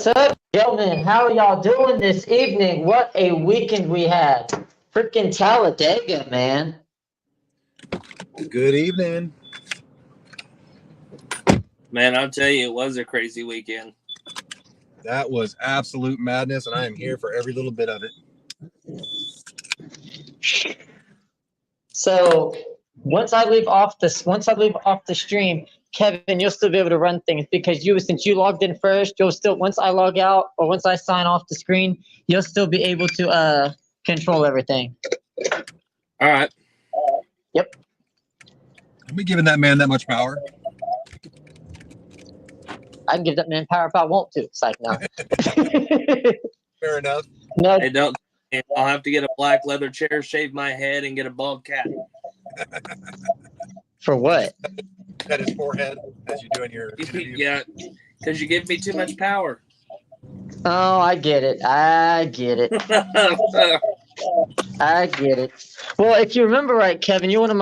What's up, gentlemen? How are y'all doing this evening? What a weekend we had. Freaking Talladega, man. Good evening. Man, I'll tell you, it was a crazy weekend. That was absolute madness, and I am here for every little bit of it. So once I leave off the stream, Kevin, you'll still be able to run things because since you logged in first, you'll still, once I log out or once I sign off the screen, you'll still be able to control everything. All right. Yep. Are we giving that man that much power? I can give that man power if I want to. It's like, no. Fair enough. No. Hey, don't. I'll have to get a black leather chair, shave my head, and get a bald cap. For what? At his forehead as you do in your interview. Yeah, because you give me too much power. Oh, I get it. I get it. Well, if you remember right, Kevin, you're one of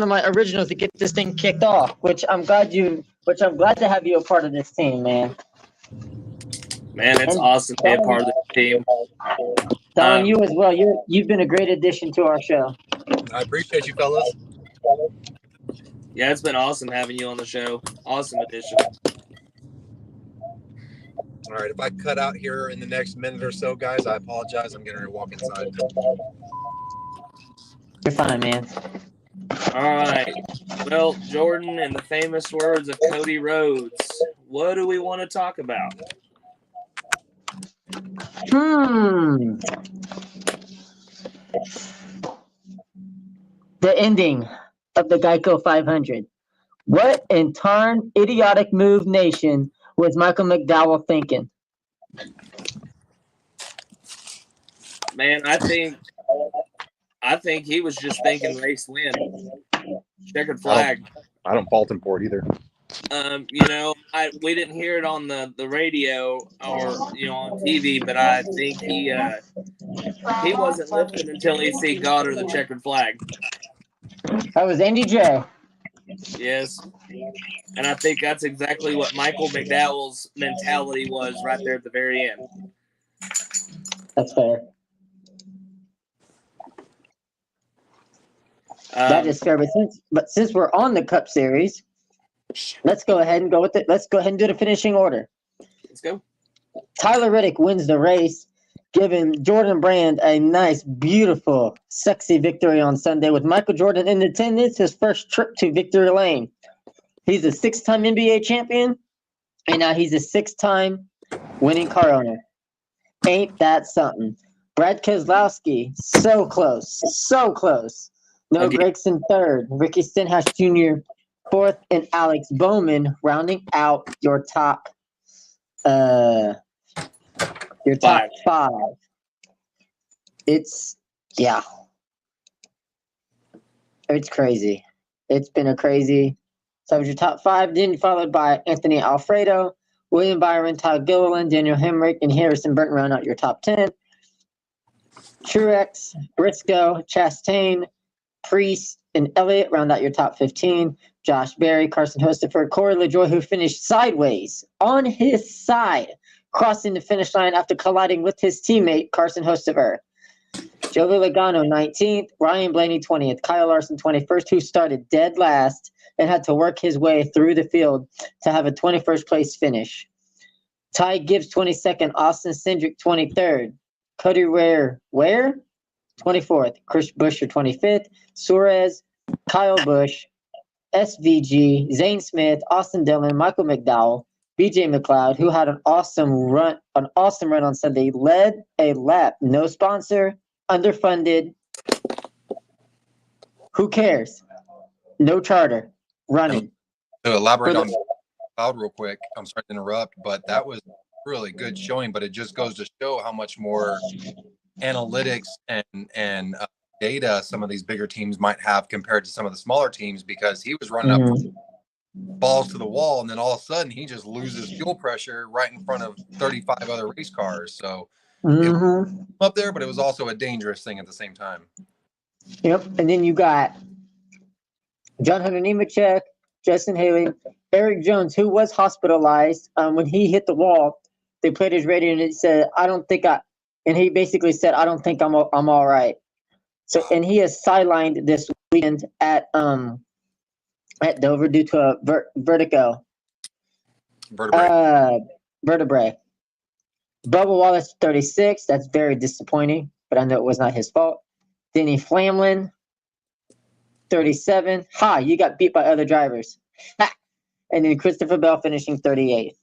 my originals to get this thing kicked off, which I'm glad to have you a part of this team, man. Man, it's awesome to be a part of the team. Don, you as well. You've been a great addition to our show. I appreciate you, fellas. Yeah, it's been awesome having you on the show. Awesome addition. All right, if I cut out here in the next minute or so, guys, I apologize. I'm getting ready to walk inside. You're fine, man. All right. Well, Jordan, in the famous words of Cody Rhodes, what do we want to talk about? The ending of the Geico 500. What in turn idiotic move nation was Michael McDowell thinking? Man, I think he was just thinking race win. Checkered flag. I don't fault him for it either. We didn't hear it on the radio or on TV, but I think he wasn't lifting until he see God or the checkered flag. That was Andy J. Yes, and I think that's exactly what Michael McDowell's mentality was right there at the very end. That's fair. That is fair, but since we're on the Cup Series, let's go ahead and go with it. Let's go ahead and do the finishing order. Let's go. Tyler Reddick wins the race, giving Jordan Brand a nice, beautiful, sexy victory on Sunday with Michael Jordan in attendance, his first trip to victory lane. He's a 6-time NBA champion, and now he's a 6-time winning car owner. Ain't that something? Brad Keselowski, so close, so close. Noah Gragson third, Ricky Stenhouse Jr. fourth, and Alex Bowman rounding out your top five. It's crazy. It's been a crazy. So that was your top five, then followed by Anthony Alfredo, William Byron, Todd Gilliland, Daniel Hemrick, and Harrison Burton round out your top 10. Truex, Briscoe, Chastain, Priest, and Elliott round out your top 15. Josh Berry, Carson Hostefer, Corey LaJoie, who finished sideways on his side, crossing the finish line after colliding with his teammate, Carson Hostefer. Joey Logano, 19th. Ryan Blaney, 20th. Kyle Larson, 21st, who started dead last and had to work his way through the field to have a 21st place finish. Ty Gibbs, 22nd. Austin Cindric, 23rd. Cody Ware, 24th. Chris Buescher, 25th. Suarez, Kyle Busch, SVG, Zane Smith, Austin Dillon, Michael McDowell, BJ McLeod, who had an awesome run on Sunday, led a lap. No sponsor, underfunded. Who cares? No charter, running. To elaborate on McLeod real quick, I'm sorry to interrupt, but that was really good showing. But it just goes to show how much more analytics and data some of these bigger teams might have compared to some of the smaller teams, because he was running up balls to the wall, and then all of a sudden he just loses fuel pressure right in front of 35 other race cars. So it was up there, but it was also a dangerous thing at the same time. Yep. And then you got John Hunter Nemechek, Justin Haley, Eric Jones, who was hospitalized when he hit the wall. they played his radio, and it said, "I don't think I," and he basically said, "I don't think I'm all right." So, and he is sidelined this weekend at Dover due to a vertigo. Vertebrae. Bubba Wallace, 36. That's very disappointing, but I know it was not his fault. Denny Flamlin, 37. Ha, you got beat by other drivers. Ha. And then Christopher Bell finishing 38th.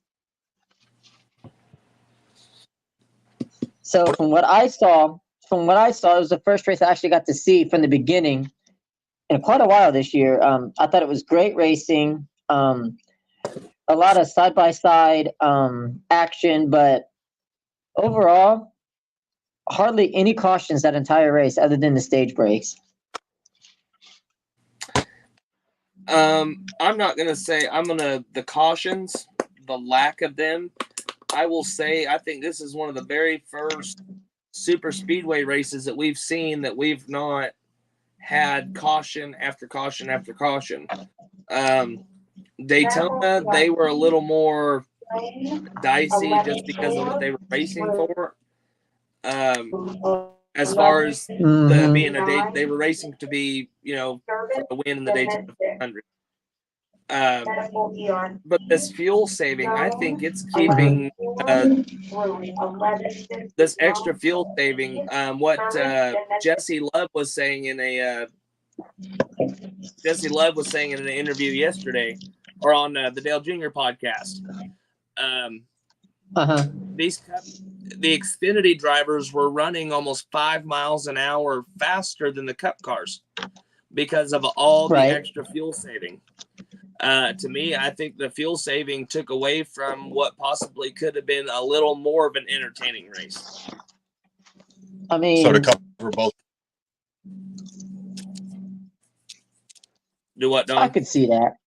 So from what I saw, it was the first race I actually got to see from the beginning in quite a while this year. I thought it was great racing. A lot of side-by-side action, but overall, hardly any cautions that entire race other than the stage breaks. I'm not going to say the cautions, the lack of them. I will say I think this is one of the very first super speedway races that we've seen that we've not had caution after caution after caution. Daytona, they were a little more dicey just because of what they were racing for. As far as being they were racing to be, for the win in the Daytona 500. But this fuel saving, I think it's keeping this extra fuel saving. What Jesse Love was saying in an interview yesterday, or on the Dale Jr. podcast. The Xfinity drivers were running almost 5 miles an hour faster than the Cup cars because of all the extra fuel saving. To me, I think the fuel saving took away from what possibly could have been a little more of an entertaining race. I mean, so to cover both. Do what, Don? I could see that.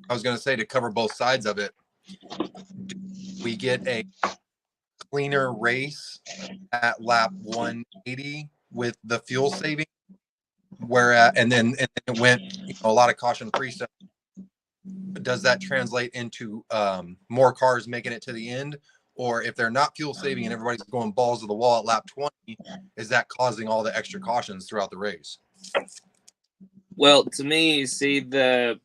I was going to say, to cover both sides of it, we get a cleaner race at lap 180 with the fuel saving, and then it went a lot of caution free stuff. Does that translate into more cars making it to the end? Or if they're not fuel saving and everybody's going balls to the wall at lap 20, is that causing all the extra cautions throughout the race? Well, to me, see, I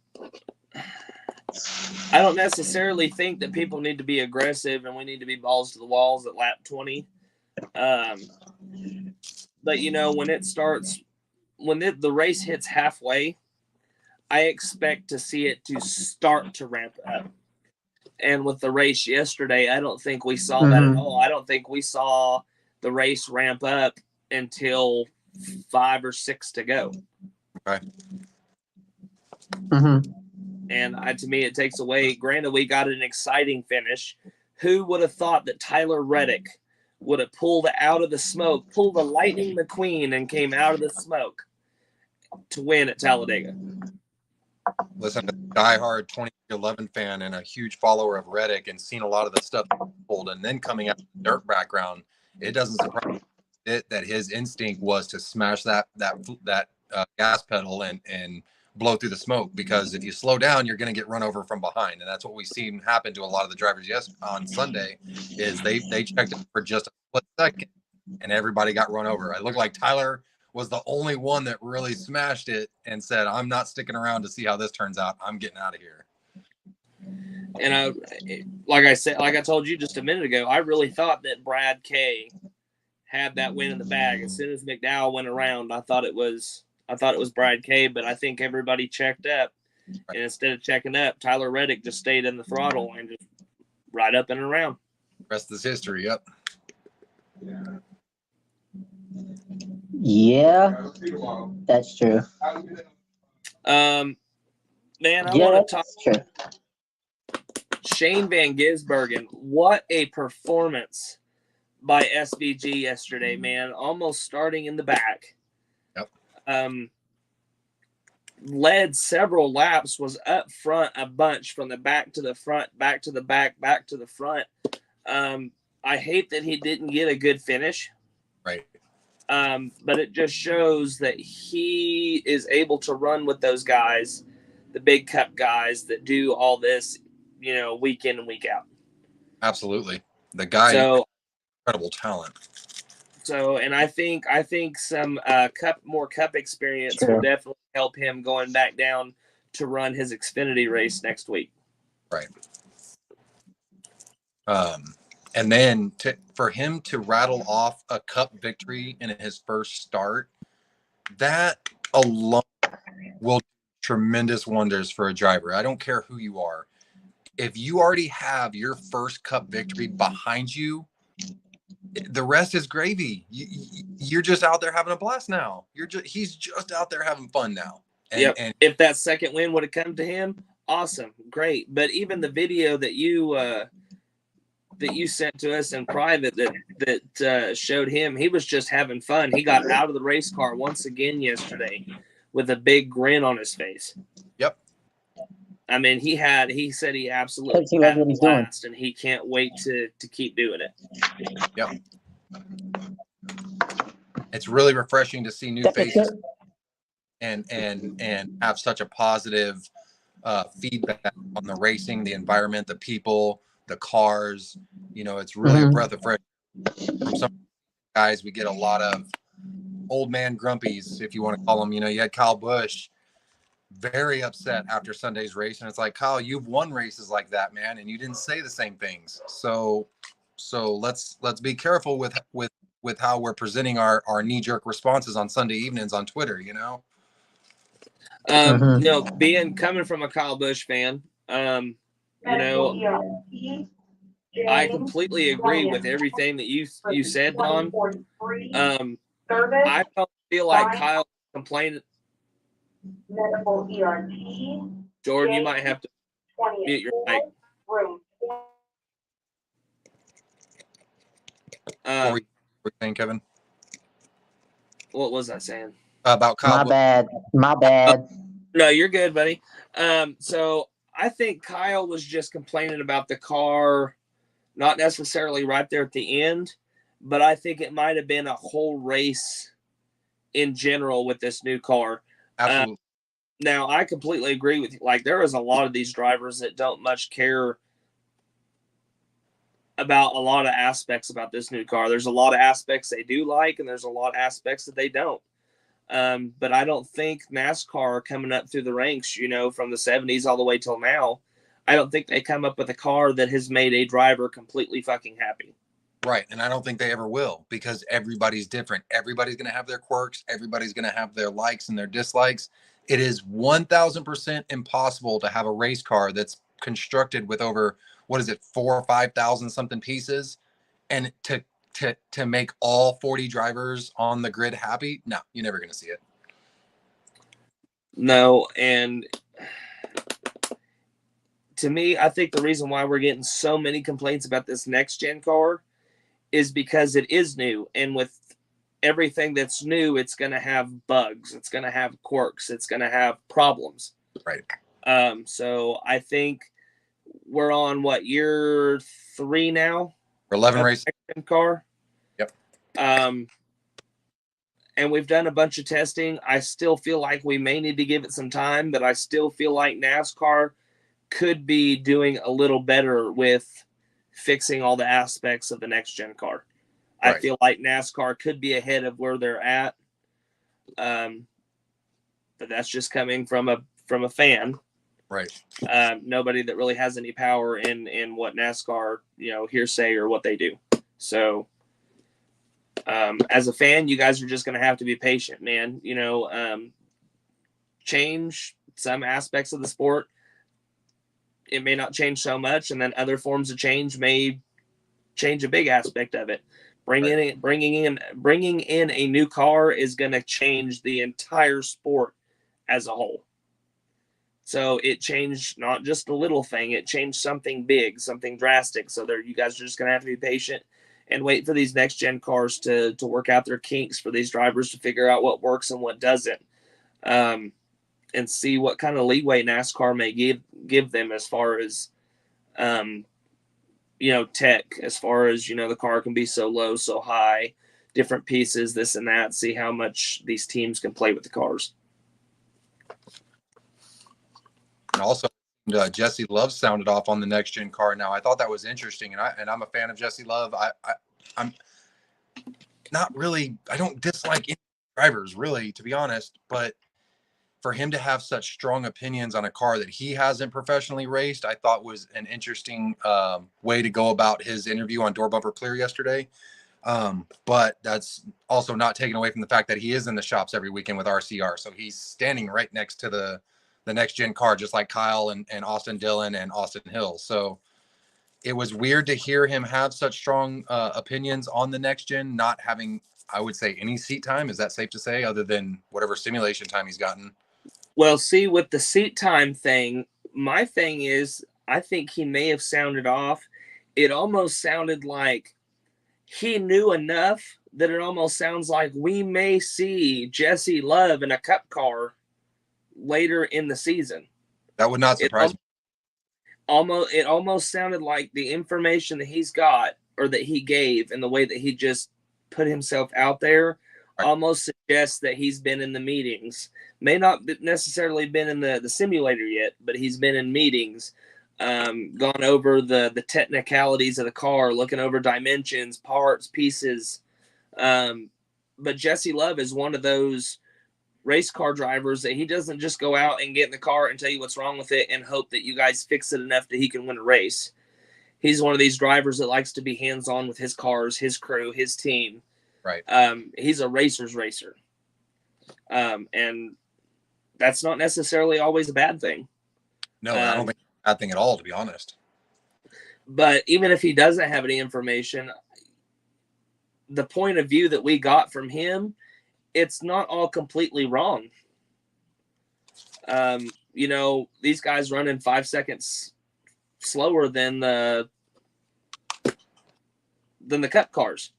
don't necessarily think that people need to be aggressive and we need to be balls to the walls at lap 20. But, when the race hits halfway, I expect to see it to start to ramp up. And with the race yesterday, I don't think we saw that at all. I don't think we saw the race ramp up until 5 or 6 to go. Right. And to me, it takes away. Granted, we got an exciting finish. Who would have thought that Tyler Reddick would have pulled out of the smoke, pulled a Lightning McQueen, and came out of the smoke to win at Talladega? Listen, a diehard 2011 fan and a huge follower of Reddick, and seen a lot of the stuff pulled, and then coming out of the dirt background, it doesn't surprise me that his instinct was to smash that gas pedal and blow through the smoke, because if you slow down, you're going to get run over from behind, and that's what we've seen happen to a lot of the drivers on Sunday. Is they checked it for just a split second, and everybody got run over. It looked like Tyler was the only one that really smashed it and said, "I'm not sticking around to see how this turns out. I'm getting out of here." And like I told you just a minute ago, I really thought that Brad Kay had that win in the bag. As soon as McDowell went around, I thought it was Brad Kay, but I think everybody checked up. And instead of checking up, Tyler Reddick just stayed in the throttle and just right up and around. Rest is history. Yep. Yeah, that's true. Man, I want to talk. True. Shane Van Gisbergen, what a performance by SVG yesterday, man. Almost starting in the back. Yep. Led several laps, was up front a bunch, from the back to the front, back to the back, back to the front. I hate that he didn't get a good finish. Right. But it just shows that he is able to run with those guys, the big cup guys that do all this, week in and week out. Absolutely. The guy, So incredible talent. So, and I think some more cup experience Sure. will definitely help him going back down to run his Xfinity race next week. Right. And then for him to rattle off a cup victory in his first start, that alone will do tremendous wonders for a driver. I don't care who you are. If you already have your first cup victory behind you, the rest is gravy. You're just out there having a blast now. He's just out there having fun now. And if that second win would have come to him, awesome, great. But even the video that you sent to us in private that showed him, he was just having fun. He got out of the race car once again yesterday with a big grin on his face. Yep. I mean, he said he absolutely He had loves what a he's doing. blast, and he can't wait to keep doing it. Yep. It's really refreshing to see new Definitely faces good. and have such a positive feedback on the racing, the environment, the people, the cars. It's really a breath of fresh air. From some guys. We get a lot of old man grumpies, if you want to call them. You had Kyle Busch very upset after Sunday's race, and it's like, Kyle, you've won races like that, man, and you didn't say the same things. So let's be careful with how we're presenting our knee-jerk responses on Sunday evenings on Twitter. Coming from a Kyle Busch fan, I completely agree with everything that you said, Don. I don't feel like Kyle complained. Medical ERT. Jordan, you might have to mute your mic. What were you saying, Kevin? What was I saying? About Kyle. My bad. No, you're good, buddy. So I think Kyle was just complaining about the car, not necessarily right there at the end, but I think it might have been a whole race in general with this new car. Absolutely. Now, I completely agree with you. Like, there is a lot of these drivers that don't much care about a lot of aspects about this new car. There's a lot of aspects they do like, and there's a lot of aspects that they don't. But I don't think NASCAR coming up through the ranks, from the 70s all the way till now, I don't think they come up with a car that has made a driver completely fucking happy. Right. And I don't think they ever will, because everybody's different. Everybody's going to have their quirks. Everybody's going to have their likes and their dislikes. It is 1,000% impossible to have a race car that's constructed with over, 4,000 or 5,000 something pieces, and to make all 40 drivers on the grid happy. No, you're never going to see it. No. And to me, I think the reason why we're getting so many complaints about this next gen car is because it is new. And with everything that's new, it's going to have bugs. It's going to have quirks. It's going to have problems. Right. So I think we're on year 3 now? 11 races. Car. Yep. And we've done a bunch of testing. I still feel like we may need to give it some time, but I still feel like NASCAR could be doing a little better with fixing all the aspects of the next gen car. Right. I feel like NASCAR could be ahead of where they're at. But that's just coming from a fan. Right. Nobody that really has any power in what NASCAR, hearsay or what they do. So, as a fan, you guys are just going to have to be patient, man. Change some aspects of the sport. It may not change so much, and then other forms of change may change a big aspect of it. Bringing in a new car is going to change the entire sport as a whole. So it changed not just a little thing; it changed something big, something drastic. So you guys are just going to have to be patient and wait for these next gen cars to work out their kinks, for these drivers to figure out what works and what doesn't, and see what kind of leeway NASCAR may give them as far as, tech, as far as, the car can be so low, so high, different pieces, this and that, see how much these teams can play with the cars. And also, Jesse Love sounded off on the next gen car. Now I thought that was interesting, and I'm a fan of Jesse Love. I'm not really. I don't dislike any drivers really, to be honest. But for him to have such strong opinions on a car that he hasn't professionally raced, I thought was an interesting way to go about his interview on Door Bumper Clear yesterday. But that's also not taken away from the fact that he is in the shops every weekend with RCR. So he's standing right next to the next gen car, just like Kyle and Austin Dillon and Austin Hill. So it was weird to hear him have such strong opinions on the next gen, not having, I would say, any seat time. Is that safe to say, other than whatever simulation time he's gotten? Well, see, with the seat time thing, my thing is, I think he may have sounded off. It almost sounded like he knew enough that it almost sounds like we may see Jesse Love in a cup car later in the season. That would not surprise me. It almost sounded like the information that he's got, or that he gave, and the way that he just put himself out there, almost suggests that he's been in the meetings. May not necessarily been in the simulator yet, but he's been in meetings, gone over the technicalities of the car, looking over dimensions, parts, pieces. But Jesse Love is one of those race car drivers that he doesn't just go out and get in the car and tell you what's wrong with it and hope that you guys fix it enough that he can win a race. He's one of these drivers that likes to be hands-on with his cars, his crew, his team. Right. He's a racer's racer. And that's not necessarily always a bad thing. No, I don't think it's a bad thing at all, to be honest. But even if he doesn't have any information, the point of view that we got from him, it's not all completely wrong. These guys running 5 seconds slower than the cup cars.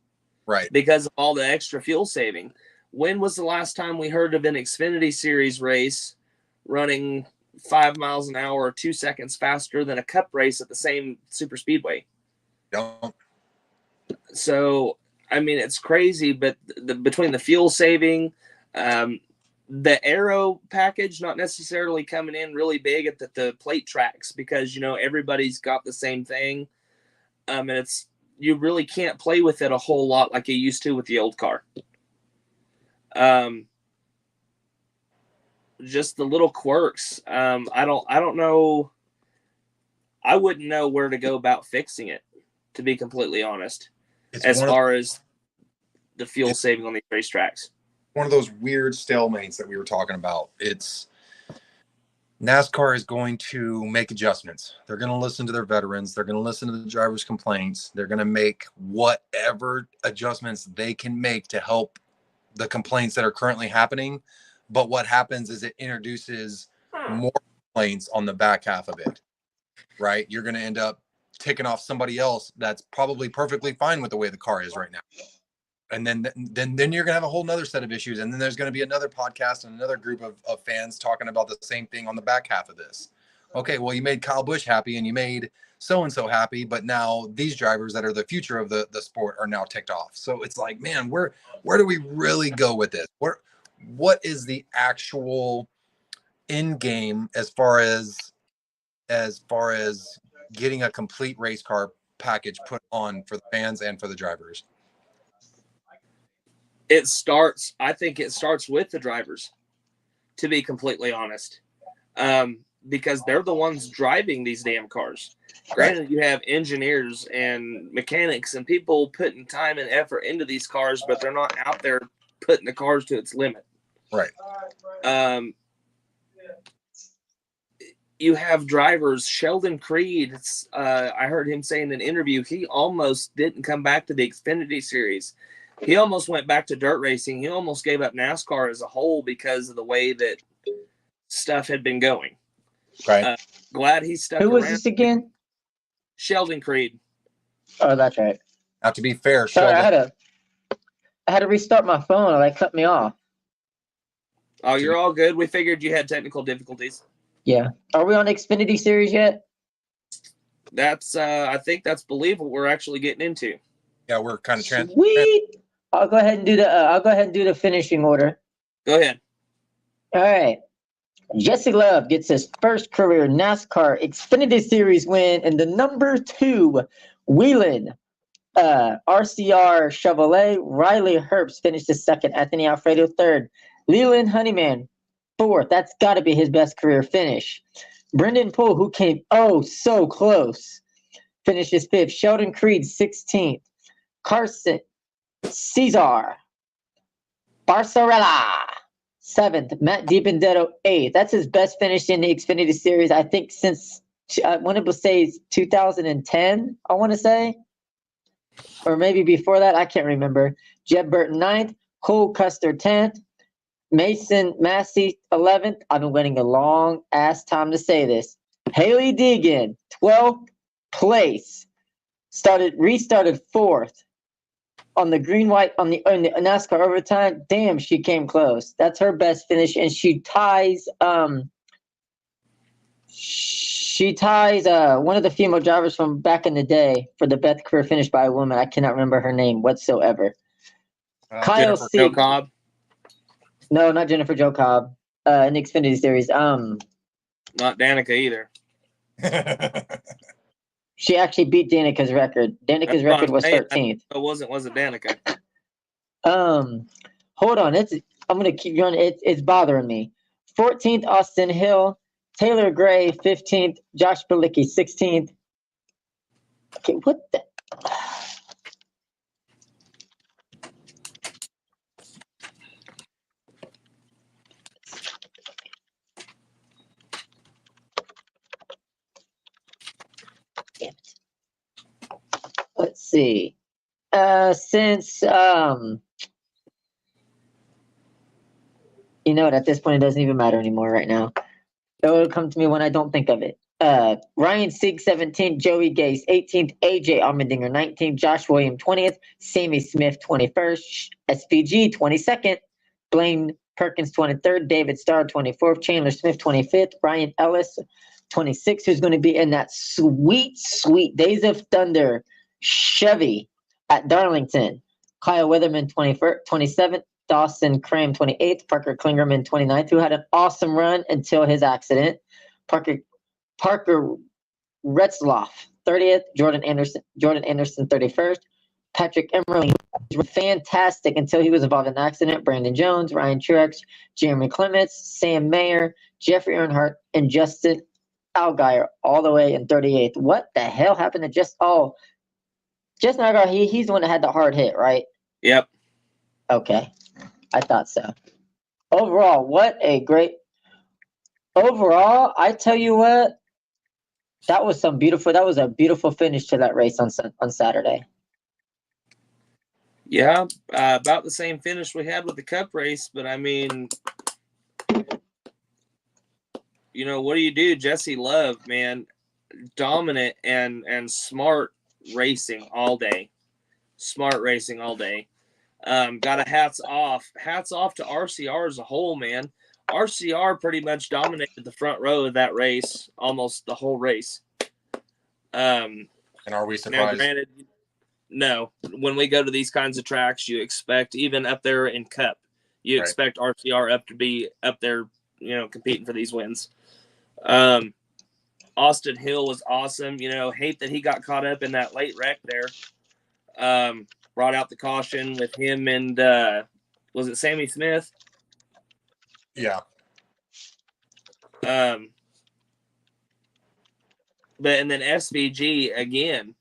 Right. Because of all the extra fuel saving. When was the last time we heard of an Xfinity Series race running 5 miles an hour or 2 seconds faster than a cup race at the same super speedway? Don't. So, I mean, it's crazy, but between the fuel saving, the aero package not necessarily coming in really big at the plate tracks, because, everybody's got the same thing. And you really can't play with it a whole lot like you used to with the old car. Just the little quirks. I don't know. I wouldn't know where to go about fixing it, to be completely honest, as far as the fuel saving on these racetracks. One of those weird stalemates that we were talking about. It's NASCAR is going to make adjustments. They're going to listen to their veterans. They're going to listen to the drivers' complaints. They're going to make whatever adjustments they can make to help the complaints that are currently happening. But what happens is it introduces more complaints on the back half of it, right? You're going to end up ticking off somebody else that's probably perfectly fine with the way the car is right now. And then you're going to have a whole nother set of issues. And then there's going to be another podcast and another group of fans talking about the same thing on the back half of this. Okay, well, you made Kyle Busch happy and you made so-and-so happy, but now these drivers that are the future of the sport are now ticked off. So it's like, man, where do we really go with this? What is the actual end game as far as getting a complete race car package put on for the fans and for the drivers? I think it starts with the drivers, to be completely honest, because they're the ones driving these damn cars. Granted, you have engineers and mechanics and people putting time and effort into these cars, but they're not out there putting the cars to its limit. Right. You have drivers. Sheldon Creed, I heard him say in an interview, he almost didn't come back to the Xfinity Series. He almost went back to dirt racing. He almost gave up NASCAR as a whole because of the way that stuff had been going. Right. Glad he stuck around. Who was around. this again? Sheldon Creed. Oh, that's right. Now, to be fair, Sorry, Sheldon, I had to restart my phone, or they cut me off. Oh, you're all good. We figured you had technical difficulties. Yeah. Are we on Xfinity Series yet? That's I think that's believable. We're actually getting into. Yeah, we're kind of Sweet. I'll go ahead and do the finishing order. Go ahead. All right. Jesse Love gets his first career NASCAR Xfinity Series win in the number 2 Wheeling RCR Chevrolet. Riley Herbst finished his second. Anthony Alfredo third. Leland Honeyman fourth. That's got to be his best career finish. Brendan Poole, who came so close, finished his fifth. Sheldon Creed 16th. Carson Cesar Barcarella 7th. Matt DiBenedetto 8th. That's his best finish in the Xfinity Series, I think, since I want to say 2010, I want to say. Or maybe before that, I can't remember. Jeb Burton 9th. Cole Custer 10th. Mason Massey 11th. I've been waiting a long ass time to say this. Haley Deegan 12th place. Restarted 4th on the green-white on the NASCAR overtime. Damn, she came close. That's her best finish, and she ties one of the female drivers from back in the day for the best career finish by a woman. I cannot remember her name whatsoever. Kyle Jennifer Jo Sieg. Cobb. No, not Jennifer Jo Cobb. In the Xfinity Series. Not Danica either. She actually beat Danica's record. Danica's record was 13th. It wasn't Danica. Hold on. I'm gonna keep going. It's bothering me. 14th, Austin Hill. Taylor Gray, 15th. Josh Bilicki, 16th. Okay, what the? Damn it. Let's see. Since you know what, at this point it doesn't even matter anymore right now. It will come to me when I don't think of it. Ryan Sieg 17th, Joey Gase 18th, AJ Allmendinger 19th, Josh Williams 20th, Sammy Smith 21st, SPG 22nd, Blaine Perkins 23rd, David Starr 24th, Chandler Smith 25th, Ryan Ellis 26th, who's going to be in that sweet Days of Thunder Chevy at Darlington. Kyle Weatherman 27th, Dawson Cram 28th, Parker Klingerman 29th, who had an awesome run until his accident. Parker Retzloff 30th, Jordan Anderson 31st, Patrick Emerling was fantastic until he was involved in an accident. Brandon Jones, Ryan Truex, Jeremy Clements, Sam Mayer, Jeffrey Earnhardt, and Justin Allgaier all the way in 38th. What the hell happened to Justin Allgaier? He's the one that had the hard hit, right? Yep. Okay. I thought so. Overall, I tell you what, that was a beautiful finish to that race on Saturday. Yeah, about the same finish we had with the Cup race, but I mean, what do you do? Jesse Love, man, dominant and smart racing all day. Got a hats off to RCR as a whole, man. RCR pretty much dominated the front row of that race, almost the whole race. And are we surprised? Now, granted, no. When we go to these kinds of tracks, you expect, even up there in Cup, you expect RCR to be up there, competing for these wins. Austin Hill was awesome. Hate that he got caught up in that late wreck there. Brought out the caution with him and was it Sammy Smith? Yeah. And then SVG again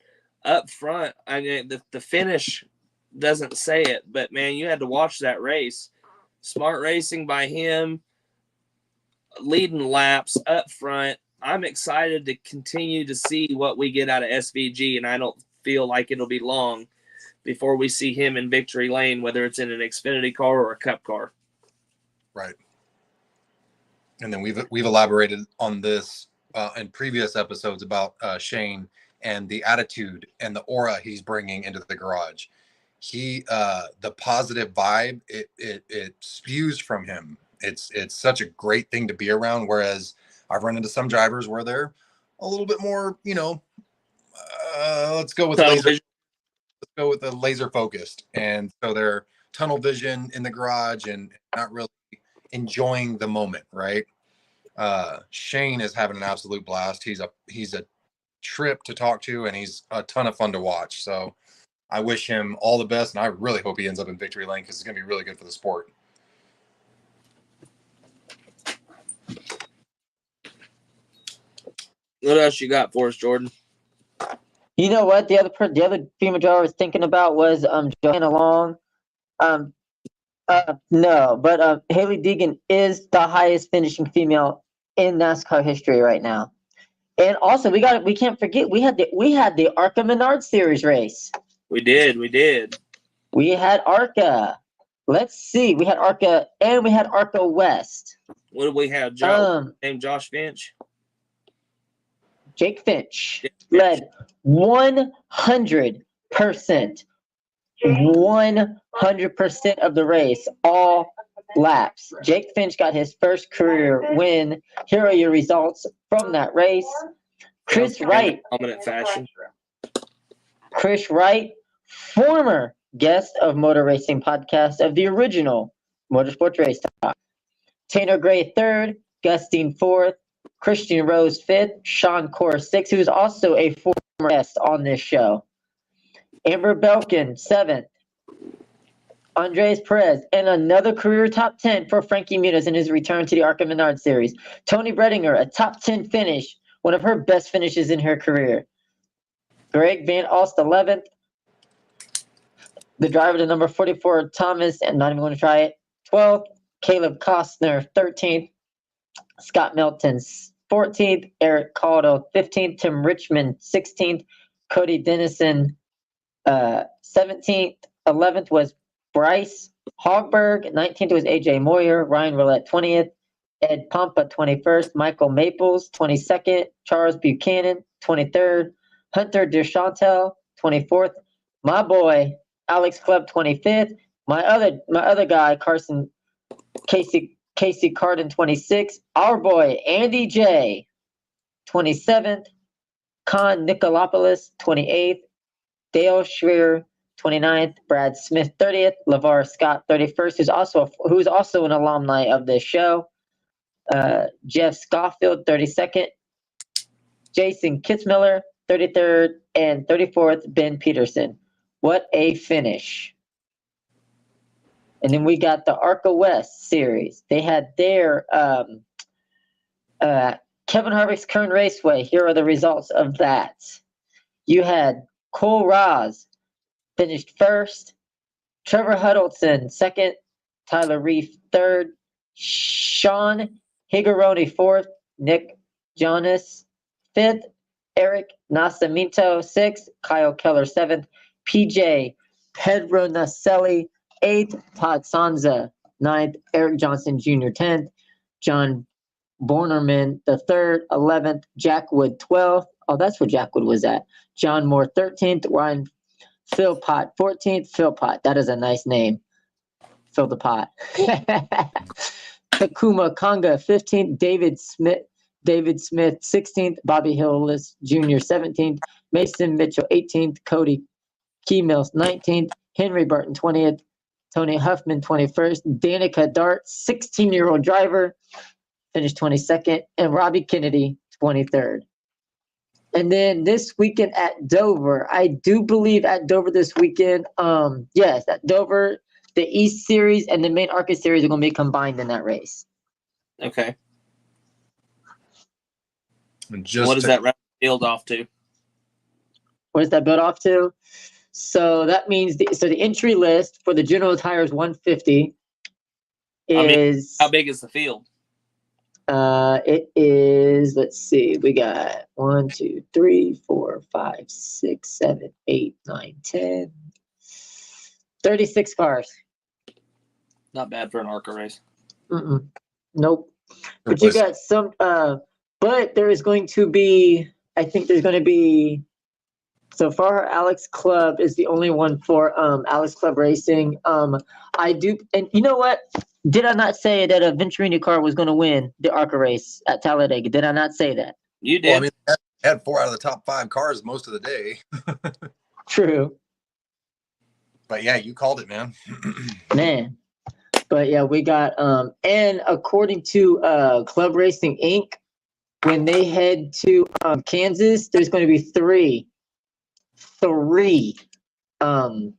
up front. I mean, the finish doesn't say it, but man, you had to watch that race. Smart racing by him, leading laps up front. I'm excited to continue to see what we get out of SVG, and I don't feel like it'll be long before we see him in victory lane, whether it's in an Xfinity car or a Cup car. Right. And then we've elaborated on this in previous episodes about Shane and the attitude and the aura he's bringing into the garage. The positive vibe it spews from him. It's such a great thing to be around. Whereas I've run into some drivers where they're a little bit more, let's go with the laser focused, and so they're tunnel vision in the garage and not really enjoying the moment, right? Shane is having an absolute blast. He's a trip to talk to, and he's a ton of fun to watch. So I wish him all the best, and I really hope he ends up in victory lane because it's going to be really good for the sport. What else you got for us, Jordan? You know what? The other female driver I was thinking about was Joanna Long. No, but Haley Deegan is the highest finishing female in NASCAR history right now. And also, we can't forget we had the ARCA Menard Series race. We did. We had ARCA. Let's see. We had ARCA and we had ARCA West. What did we have? Named Josh Finch. Jake Finch led 100%. 100% of the race, all laps. Jake Finch got his first career win. Here are your results from that race. Chris Wright. Dominant fashion. Chris Wright, former guest of Motor Racing Podcast of the original Motorsports Race Talk. Tanner Gray, third. Gustine, fourth. Christian Rose, fifth. Sean Core, sixth, who's also a former guest on this show. Amber Belkin, seventh. Andres Perez, and another career top 10 for Frankie Muniz in his return to the ARCA Menard Series. Tony Bredinger, a top 10 finish, one of her best finishes in her career. Greg Van Alst, 11th. The driver to number 44, Thomas, and not even going to try it, 12th. Caleb Costner, 13th. Scott Melton, 14th. Eric Caldo, 15th. Tim Richmond, 16th. Cody Dennison, 17th. 11th was Bryce Hogberg. 19th was AJ Moyer. Ryan Roulette, 20th. Ed Pompa, 21st. Michael Maples, 22nd. Charles Buchanan, 23rd. Hunter DeChantel, 24th. My boy, Alex Clubb, 25th. My other guy, Casey Carden, 26th. Our boy, Andy J, 27th. Con Nicolopoulos, 28th. Dale Schreier, 29th. Brad Smith, 30th. LeVar Scott, 31st, who's also an alumni of this show. Jeff Schofield, 32nd. Jason Kitzmiller, 33rd. And 34th, Ben Peterson. What a finish. And then we got the ARCA West Series. They had their Kevin Harvick's Kern Raceway. Here are the results of that. You had Cole Raz finished first. Trevor Huddleston, second. Tyler Reef, third. Sean Higueroni, fourth. Nick Jonas, fifth. Eric Nascimento, sixth. Kyle Keller, seventh. PJ Pedro Naselli, eighth. Todd Sanza, ninth. Eric Johnson Jr., 10th. John Bornerman, the third. 11th. Jack Wood, 12th. Oh, that's where Jack Wood was at. John Moore, 13th. Ryan Philpott, 14th. Philpott, that is a nice name. Phil the Pot. Takuma Konga, 15th. David Smith, 16th. Bobby Hillis Jr., 17th. Mason Mitchell, 18th. Cody Keymills, 19th. Henry Burton, 20th. Tony Huffman, 21st. Danica Dart, 16-year-old driver, finished 22nd. And Robbie Kennedy, 23rd. And then this weekend at Dover, I do believe at Dover this weekend, yes, at Dover, the East Series and the main ARCA Series are going to be combined in that race. Okay. Just what does that build off to? What does that build off to? So that means the entry list for the General Tires 150 is how big is the field? It is, let's see, we got 1, 2, 3, 4, 5, 6, 7, 8, 9, 10, 36 cars. Not bad for an ARCA race. Nope. But you got some, but there is going to be, I think there's going to be, so far Alex Clubb is the only one for Alex Clubb Racing. I do, and you know what? Did I not say that a Venturini car was going to win the ARCA race at Talladega? Did I not say that? You did. Well, I mean, they had 4 out of the top 5 cars most of the day. True. But yeah, you called it, man. Man. But yeah, we got and according to Club Racing Inc., when they head to Kansas, there's going to be three um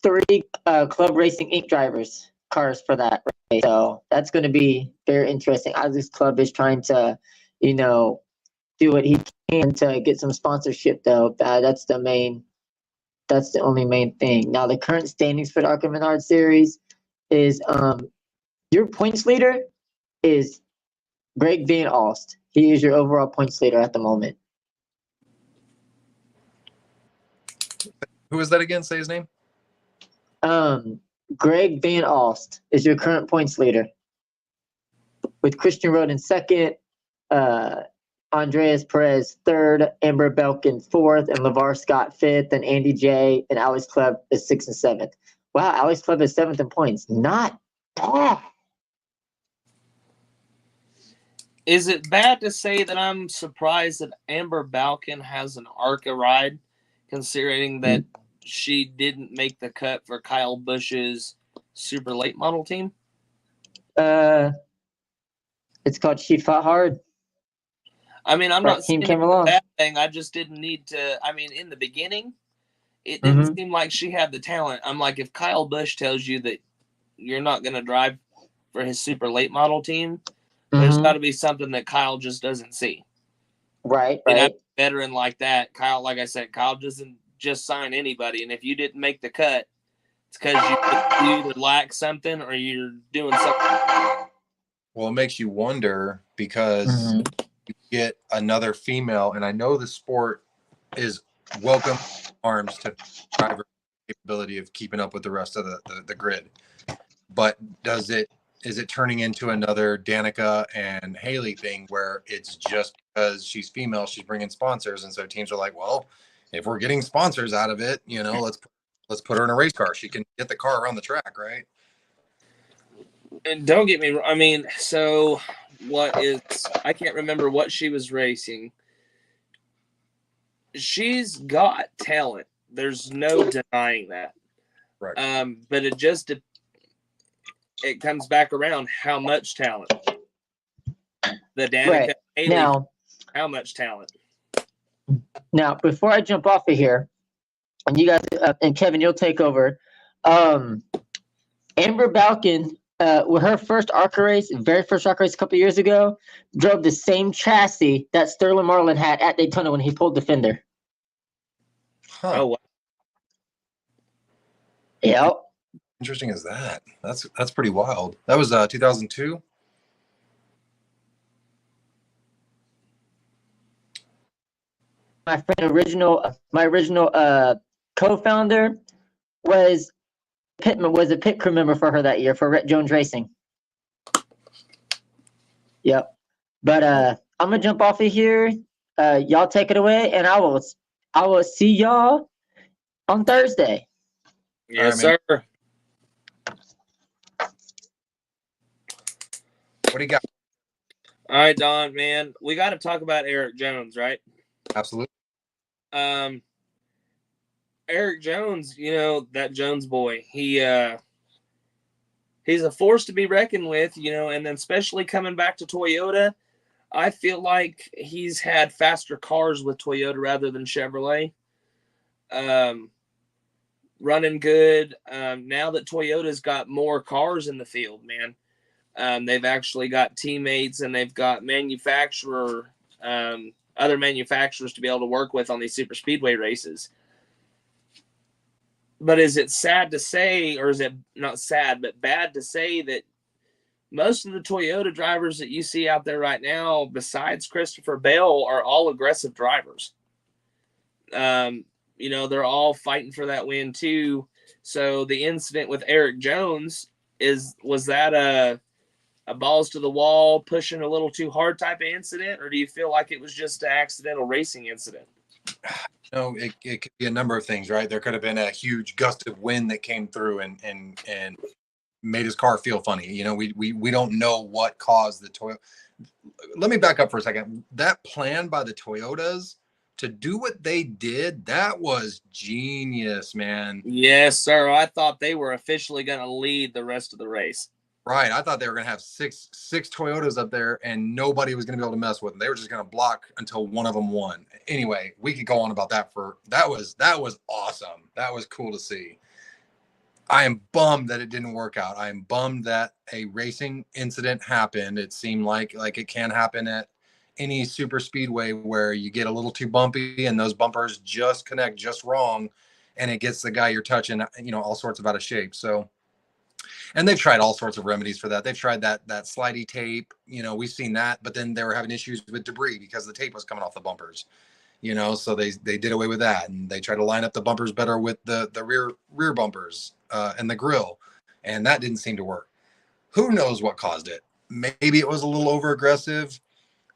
Club Racing Inc. drivers cars for that race. So that's going to be very interesting. As this club is trying to, do what he can to get some sponsorship, though. That's the only main thing. Now, the current standings for the Arca Menard Series is your points leader is Greg Van Alst. He is your overall points leader at the moment. Who is that again? Say his name. Greg Van Alst is your current points leader, with Christian Road in second, Andreas Perez third, Amber Belkin fourth, and LeVar Scott fifth, and Andy J and Alex Club is sixth and seventh. Wow, Alex Club is seventh in points. Not bad. Is it bad to say that I'm surprised that Amber Balkin has an ARCA ride, considering that she didn't make the cut for Kyle Busch's super late model team? It's called She Fought Hard. I mean, I'm not saying team came along. that thing. I just didn't need to. I mean, in the beginning, it didn't seem like she had the talent. I'm like, if Kyle Busch tells you that you're not going to drive for his super late model team, there's got to be something that Kyle just doesn't see. Right. And a veteran like that, Kyle, like I said, Kyle doesn't just sign anybody. And if you didn't make the cut, it's because you either lack something or you're doing something. Well, it makes you wonder because you get another female, and I know the sport is welcome arms to driver capability of keeping up with the rest of the grid. But is it turning into another Danica and Haley thing where it's just because she's female, she's bringing sponsors, and so teams are like, well, if we're getting sponsors out of it, let's put her in a race car. She can get the car around the track, right? And don't get me wrong. I mean, so I can't remember what she was racing. She's got talent. There's no denying that. Right. But it comes back around how much talent. The Danica Haley, now, how much talent? Now, before I jump off of here, and you guys and Kevin, you'll take over. Amber Balkin, with her first ARCA race, very first ARCA race a couple years ago, drove the same chassis that Sterling Marlin had at Daytona when he pulled the fender. Huh. Oh, wow. Yep. Interesting as that. That's pretty wild. That was 2002. My original co-founder was a pit crew member for her that year for Rhett Jones Racing. Yep. But I'm gonna jump off of here. Y'all take it away, and I will see y'all on Thursday. Yes, All right, sir. What do you got? All right, Don, man. We got to talk about Eric Jones, right? Absolutely. Eric Jones, that Jones boy, he's a force to be reckoned with, and then especially coming back to Toyota, I feel like he's had faster cars with Toyota rather than Chevrolet. Running good. Now that Toyota's got more cars in the field, man, they've actually got teammates and they've got other manufacturers to be able to work with on these super speedway races. But is it sad to say, or is it not sad, but bad to say that most of the Toyota drivers that you see out there right now, besides Christopher Bell, are all aggressive drivers? They're all fighting for that win too. So the incident with Eric Jones was that a balls to the wall, pushing a little too hard type of incident, or do you feel like it was just an accidental racing incident? No, it could be a number of things, right? There could have been a huge gust of wind that came through and made his car feel funny. We don't know what caused the Toyota. Let me back up for a second. That plan by the Toyotas to do what they did, that was genius, man. Yes, sir. I thought they were officially going to lead the rest of the race. Right. I thought they were going to have six Toyotas up there and nobody was going to be able to mess with them. They were just going to block until one of them won. Anyway, we could go on about that that was awesome. That was cool to see. I am bummed that it didn't work out. I am bummed that a racing incident happened. It seemed like it can happen at any super speedway where you get a little too bumpy and those bumpers just connect just wrong and it gets the guy you're touching, all sorts of out of shape. So, and they've tried all sorts of remedies for that. They've tried that slidey tape, we've seen that, but then they were having issues with debris because the tape was coming off the bumpers, so they did away with that, and they tried to line up the bumpers better with the rear bumpers and the grill, and that didn't seem to work. Who knows what caused it? Maybe it was a little over aggressive.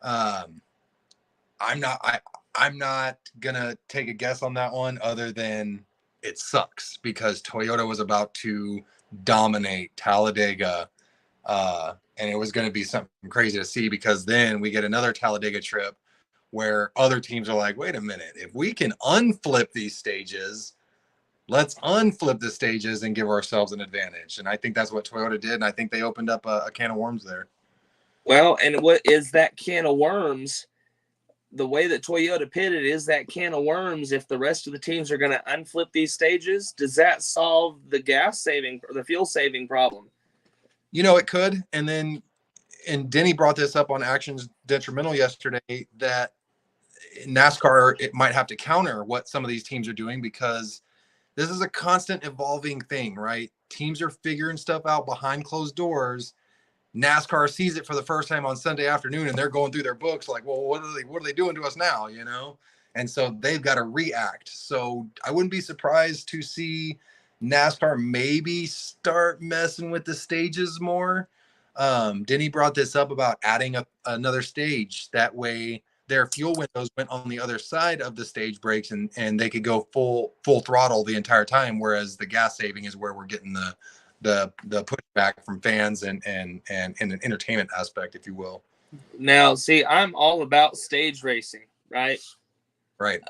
I'm not gonna take a guess on that one other than it sucks because Toyota was about to dominate Talladega, and it was going to be something crazy to see because then we get another Talladega trip where other teams are like, wait a minute, if we can unflip these stages, let's unflip the stages and give ourselves an advantage. And I think that's what Toyota did, and I think they opened up a can of worms there. Well, and what is that can of worms? The way that Toyota pitted is that can of worms. If the rest of the teams are going to unflip these stages, does that solve the gas saving or the fuel saving problem? It could. And Denny brought this up on Actions Detrimental yesterday that NASCAR, it might have to counter what some of these teams are doing because this is a constant evolving thing, right? Teams are figuring stuff out behind closed doors. NASCAR sees it for the first time on Sunday afternoon and they're going through their books like, well, what are they doing to us now? And so they've got to react. So I wouldn't be surprised to see NASCAR maybe start messing with the stages more. Denny brought this up about adding another stage. That way their fuel windows went on the other side of the stage breaks and they could go full throttle the entire time. Whereas the gas saving is where we're getting the pushback from fans and an entertainment aspect, if you will. Now, see, I'm all about stage racing, right? Right.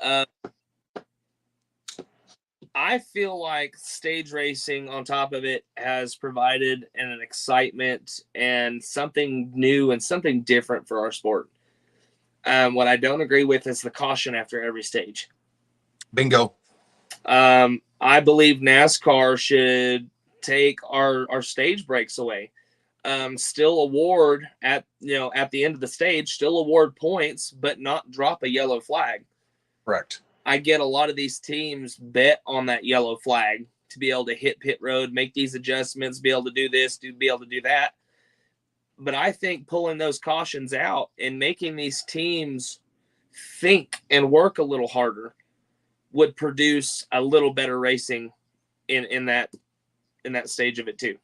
I feel like stage racing on top of it has provided an excitement and something new and something different for our sport. What I don't agree with is the caution after every stage. Bingo. I believe NASCAR should take our stage breaks away. Still award at the end of the stage, still award points, but not drop a yellow flag. Correct. I get a lot of these teams bet on that yellow flag to be able to hit pit road, make these adjustments, be able to do this, be able to do that. But I think pulling those cautions out and making these teams think and work a little harder would produce a little better racing in that stage of it too.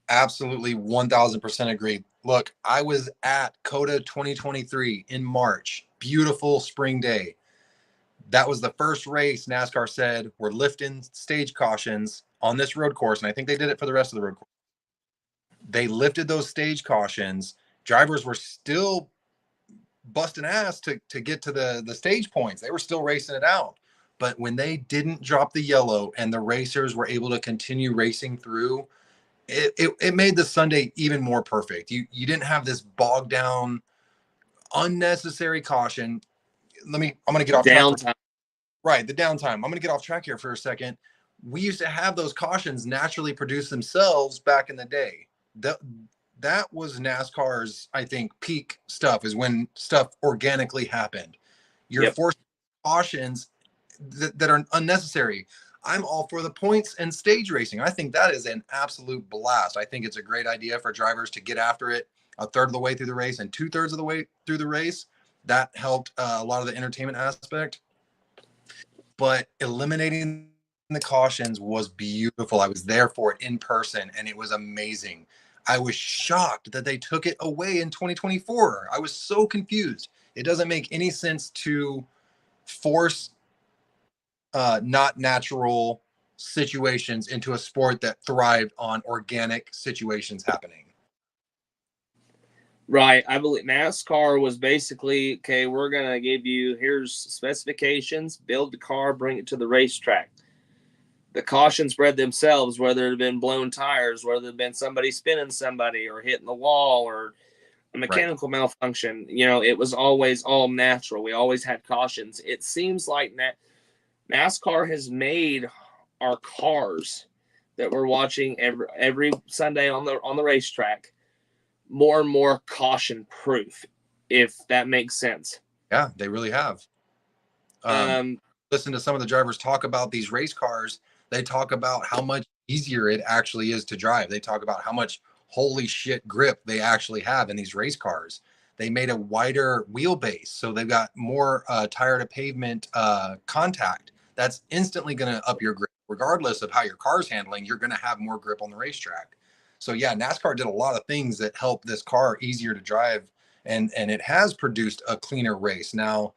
Absolutely 1000% agree. Look, I was at COTA 2023 in March. Beautiful spring day. That was the first race NASCAR said we're lifting stage cautions on this road course, and I think they did it for the rest of the road course. They lifted those stage cautions. Drivers were still busting ass to get to the stage points. They were still racing it out. But when they didn't drop the yellow and the racers were able to continue racing through, it made the Sunday even more perfect. You didn't have this bogged down, unnecessary caution. I'm going to get off downtime. Right, the downtime. I'm going to get off track here for a second. We used to have those cautions naturally produce themselves back in the day. That was NASCAR's, I think, peak stuff is when stuff organically happened. You're forcing cautions that are unnecessary. I'm all for the points and stage racing. I think that is an absolute blast. I think it's a great idea for drivers to get after it a third of the way through the race and 2/3 of the way through the race. That helped a lot of the entertainment aspect. But eliminating the cautions was beautiful. I was there for it in person, and it was amazing. I was shocked that they took it away in 2024. I was so confused. It doesn't make any sense to force not natural situations into a sport that thrived on organic situations happening. Right. I believe NASCAR was basically, okay, we're going to give you, here's specifications, build the car, bring it to the racetrack. The caution spread themselves, whether it had been blown tires, whether it had been somebody spinning somebody or hitting the wall or a mechanical malfunction. You know, it was always all natural. We always had cautions. It seems like NASCAR has made our cars that we're watching every Sunday on the racetrack more and more caution proof, if that makes sense. Yeah, they really have. Listen to some of the drivers talk about these race cars. They talk about how much easier it actually is to drive. They talk about how much holy shit grip they actually have in these race cars. They made a wider wheelbase, so they've got more tire to pavement contact. That's instantly going to up your grip, regardless of how your car's handling. You're going to have more grip on the racetrack. So yeah, NASCAR did a lot of things that help this car easier to drive, and it has produced a cleaner race. Now,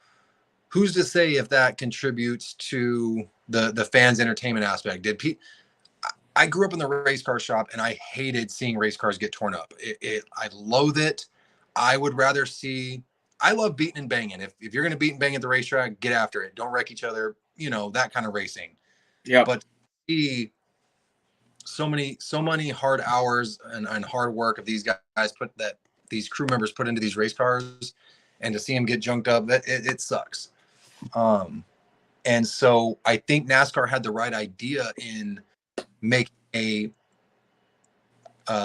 who's to say if that contributes to the fans' entertainment aspect? I grew up in the race car shop, and I hated seeing race cars get torn up. I loathe it. I would rather see. I love beating and banging. If you're going to beat and bang at the racetrack, get after it. Don't wreck each other. You know, that kind of racing. Yeah. But see so many hard hours and hard work of these guys these crew members put into these race cars, and to see them get junked up, it sucks. And so I think NASCAR had the right idea in making a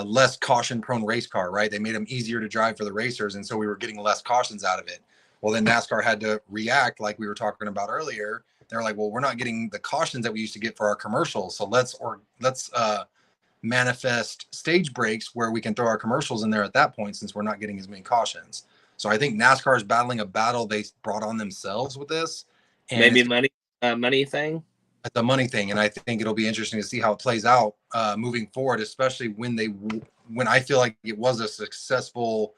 less caution-prone race car, right? They made them easier to drive for the racers, and so we were getting less cautions out of it. Well, then NASCAR had to react, like we were talking about earlier. They're like, well, we're not getting the cautions that we used to get for our commercials, so let's manifest stage breaks where we can throw our commercials in there at that point, since we're not getting as many cautions. So I think NASCAR is battling a battle they brought on themselves with this. And maybe money thing. It's a money thing, and I think it'll be interesting to see how it plays out moving forward, especially when I feel like it was a successful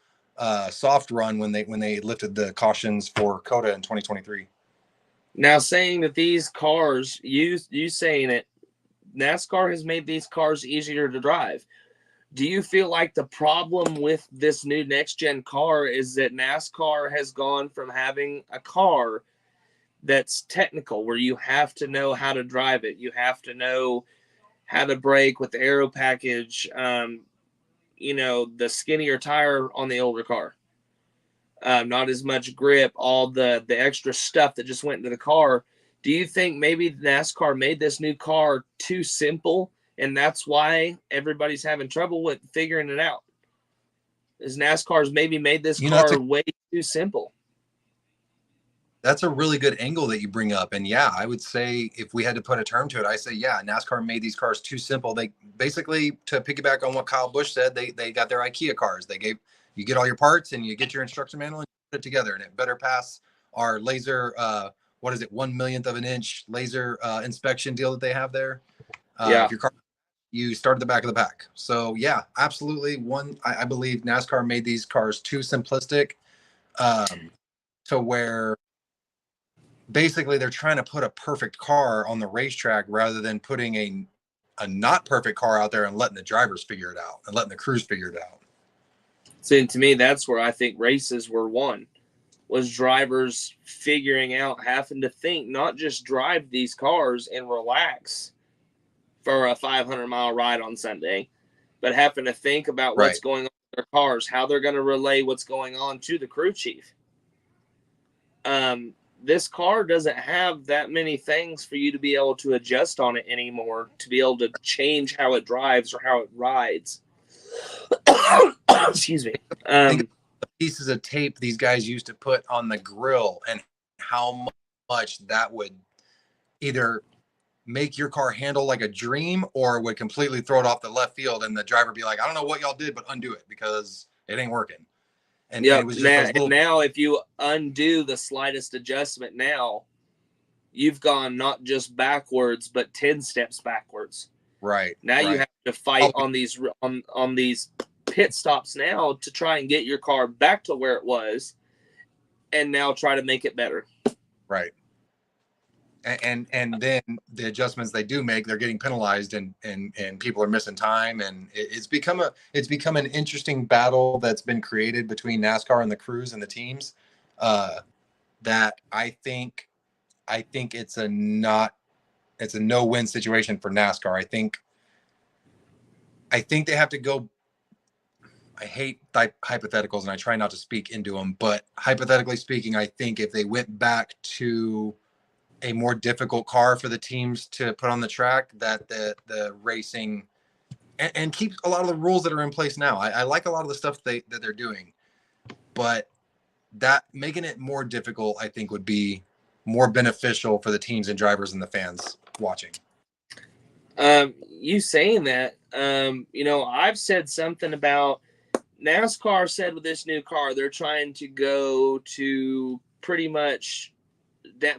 soft run when they lifted the cautions for COTA in 2023. Now, saying that these cars, you saying it, NASCAR has made these cars easier to drive. Do you feel like the problem with this new next gen car is that NASCAR has gone from having a car that's technical, where you have to know how to drive it, you have to know how to brake with the aero package, you know, the skinnier tire on the older car, not as much grip, all the extra stuff that just went into the car. Do you think maybe NASCAR made this new car too simple, and that's why everybody's having trouble with figuring it out? Is NASCAR's maybe made this car way too simple? That's a really good angle that you bring up. And yeah, I would say if we had to put a term to it, I say, yeah, NASCAR made these cars too simple. They basically, to piggyback on what Kyle Busch said, they got their IKEA cars. You get all your parts and you get your instruction manual and you put it together, and it better pass our laser, 1/1,000,000th of an inch laser inspection deal that they have there. Yeah. If your car, you start at the back of the pack. So yeah, absolutely. I believe NASCAR made these cars too simplistic, to where basically they're trying to put a perfect car on the racetrack rather than putting a not perfect car out there and letting the drivers figure it out and letting the crews figure it out. So to me, that's where I think races were won, was drivers figuring out, having to think, not just drive these cars and relax for a 500-mile ride on Sunday, but having to think about what's going on with their cars, how they're going to relay what's going on to the crew chief. This car doesn't have that many things for you to be able to adjust on it anymore, to be able to change how it drives or how it rides. Excuse me. Think of the pieces of tape these guys used to put on the grill and how much that would either make your car handle like a dream or would completely throw it off the left field, and the driver be like, I don't know what y'all did, but undo it because it ain't working. And yeah, it was just now if you undo the slightest adjustment, now you've gone not just backwards, but 10 steps backwards. Right. Now you have to fight on these pit stops now to try and get your car back to where it was, and now try to make it better. Right. and then the adjustments they do make, they're getting penalized, and people are missing time, and it's become an interesting battle that's been created between NASCAR and the crews and the teams. That I think it's a no-win situation for NASCAR. I think they have to go. I hate hypotheticals, and I try not to speak into them, but hypothetically speaking, I think if they went back to a more difficult car for the teams to put on the track, that the racing and keep a lot of the rules that are in place now. I like a lot of the stuff that they're doing, but that making it more difficult, I think, would be more beneficial for the teams and drivers and the fans watching. You saying that, I've said something about NASCAR said with this new car, they're trying to go to pretty much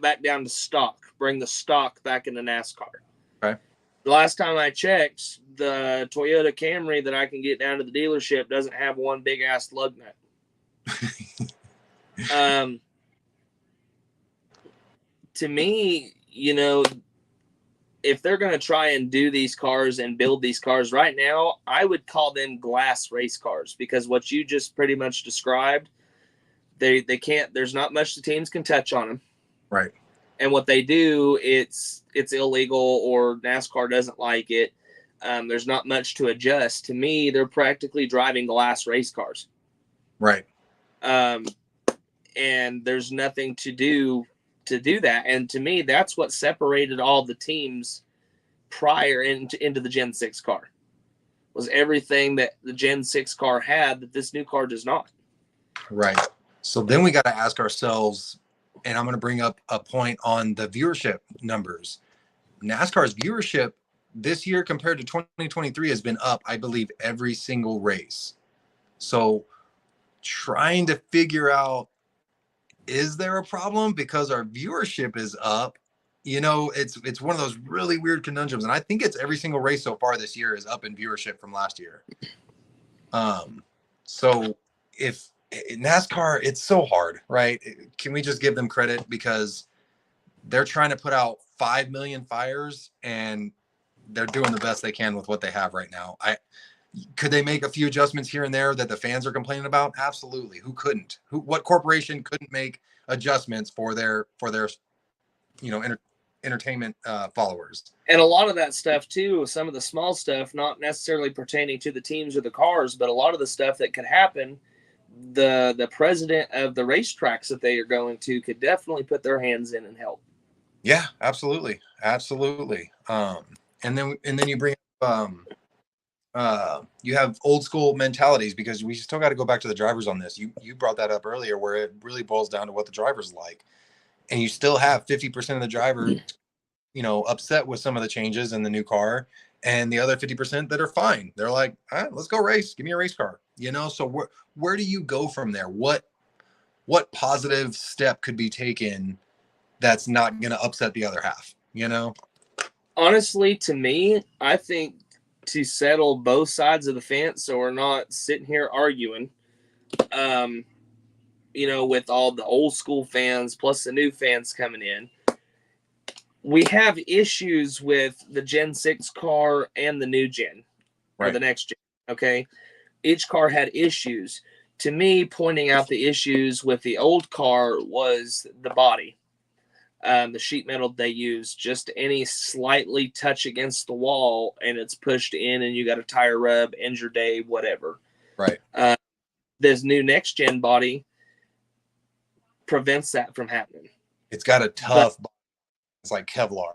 back down to stock, bring the stock back into NASCAR. Okay. The last time I checked, the Toyota Camry that I can get down to the dealership doesn't have one big ass lug nut. To me, if they're going to try and do these cars and build these cars right now, I would call them glass race cars, because what you just pretty much described, they can't, there's not much the teams can touch on them. Right. And what they do, it's illegal, or NASCAR doesn't like it. There's not much to adjust. To me, they're practically driving glass race cars. Right. And there's nothing to do that. And to me, that's what separated all the teams prior into the Gen 6 car, was everything that the Gen 6 car had that this new car does not. Right. So then we got to ask ourselves, and I'm going to bring up a point on the viewership numbers. NASCAR's viewership this year compared to 2023 has been up, I believe, every single race. So trying to figure out, is there a problem because our viewership is up? It's one of those really weird conundrums, and I think it's every single race so far this year is up in viewership from last year. So if NASCAR, it's so hard, right? Can we just give them credit, because they're trying to put out 5 million fires, and they're doing the best they can with what they have right now. Could they make a few adjustments here and there that the fans are complaining about? Absolutely. Who couldn't? What corporation couldn't make adjustments for their entertainment followers? And a lot of that stuff too, some of the small stuff, not necessarily pertaining to the teams or the cars, but a lot of the stuff that could happen, the president of the racetracks that they are going to could definitely put their hands in and help. Yeah, absolutely. And then you bring up, you have old school mentalities, because we still got to go back to the drivers on this. You brought that up earlier, where it really boils down to what the drivers like, and you still have 50% of the drivers, upset with some of the changes in the new car, and the other 50% that are fine. They're like, all right, let's go race. Give me a race car. So where do you go from there? What positive step could be taken that's not going to upset the other half? Honestly, to me, I think to settle both sides of the fence, so we're not sitting here arguing, with all the old school fans plus the new fans coming in, we have issues with the Gen 6 car and the new gen, or the next gen. Okay. Each car had issues. To me, pointing out the issues with the old car was the body. The sheet metal they use, just any slightly touch against the wall and it's pushed in, and you got a tire rub, end your day, whatever. Right. This new next gen body prevents that from happening. It's got a tough body. It's like Kevlar.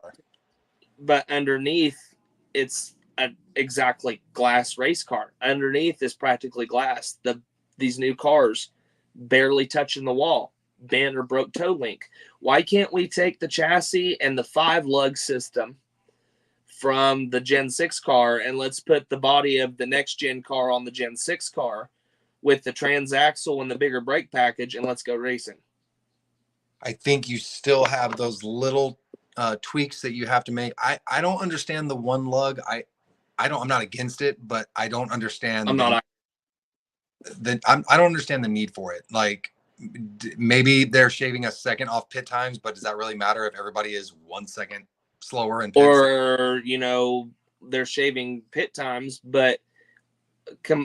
But underneath, it's exactly glass race car. Underneath is practically glass. These new cars barely touching the wall. Bent or broke toe link. Why can't we take the chassis and the 5 lug system from the Gen 6 car, and let's put the body of the next gen car on the Gen 6 car with the transaxle and the bigger brake package, and let's go racing? I think you still have those little tweaks that you have to make. I don't understand the 1 lug. I'm not against it, but I don't understand. I don't understand the need for it. Like, maybe they're shaving a second off pit times, but does that really matter if everybody is 1 second slower in pits? Or, they're shaving pit times, but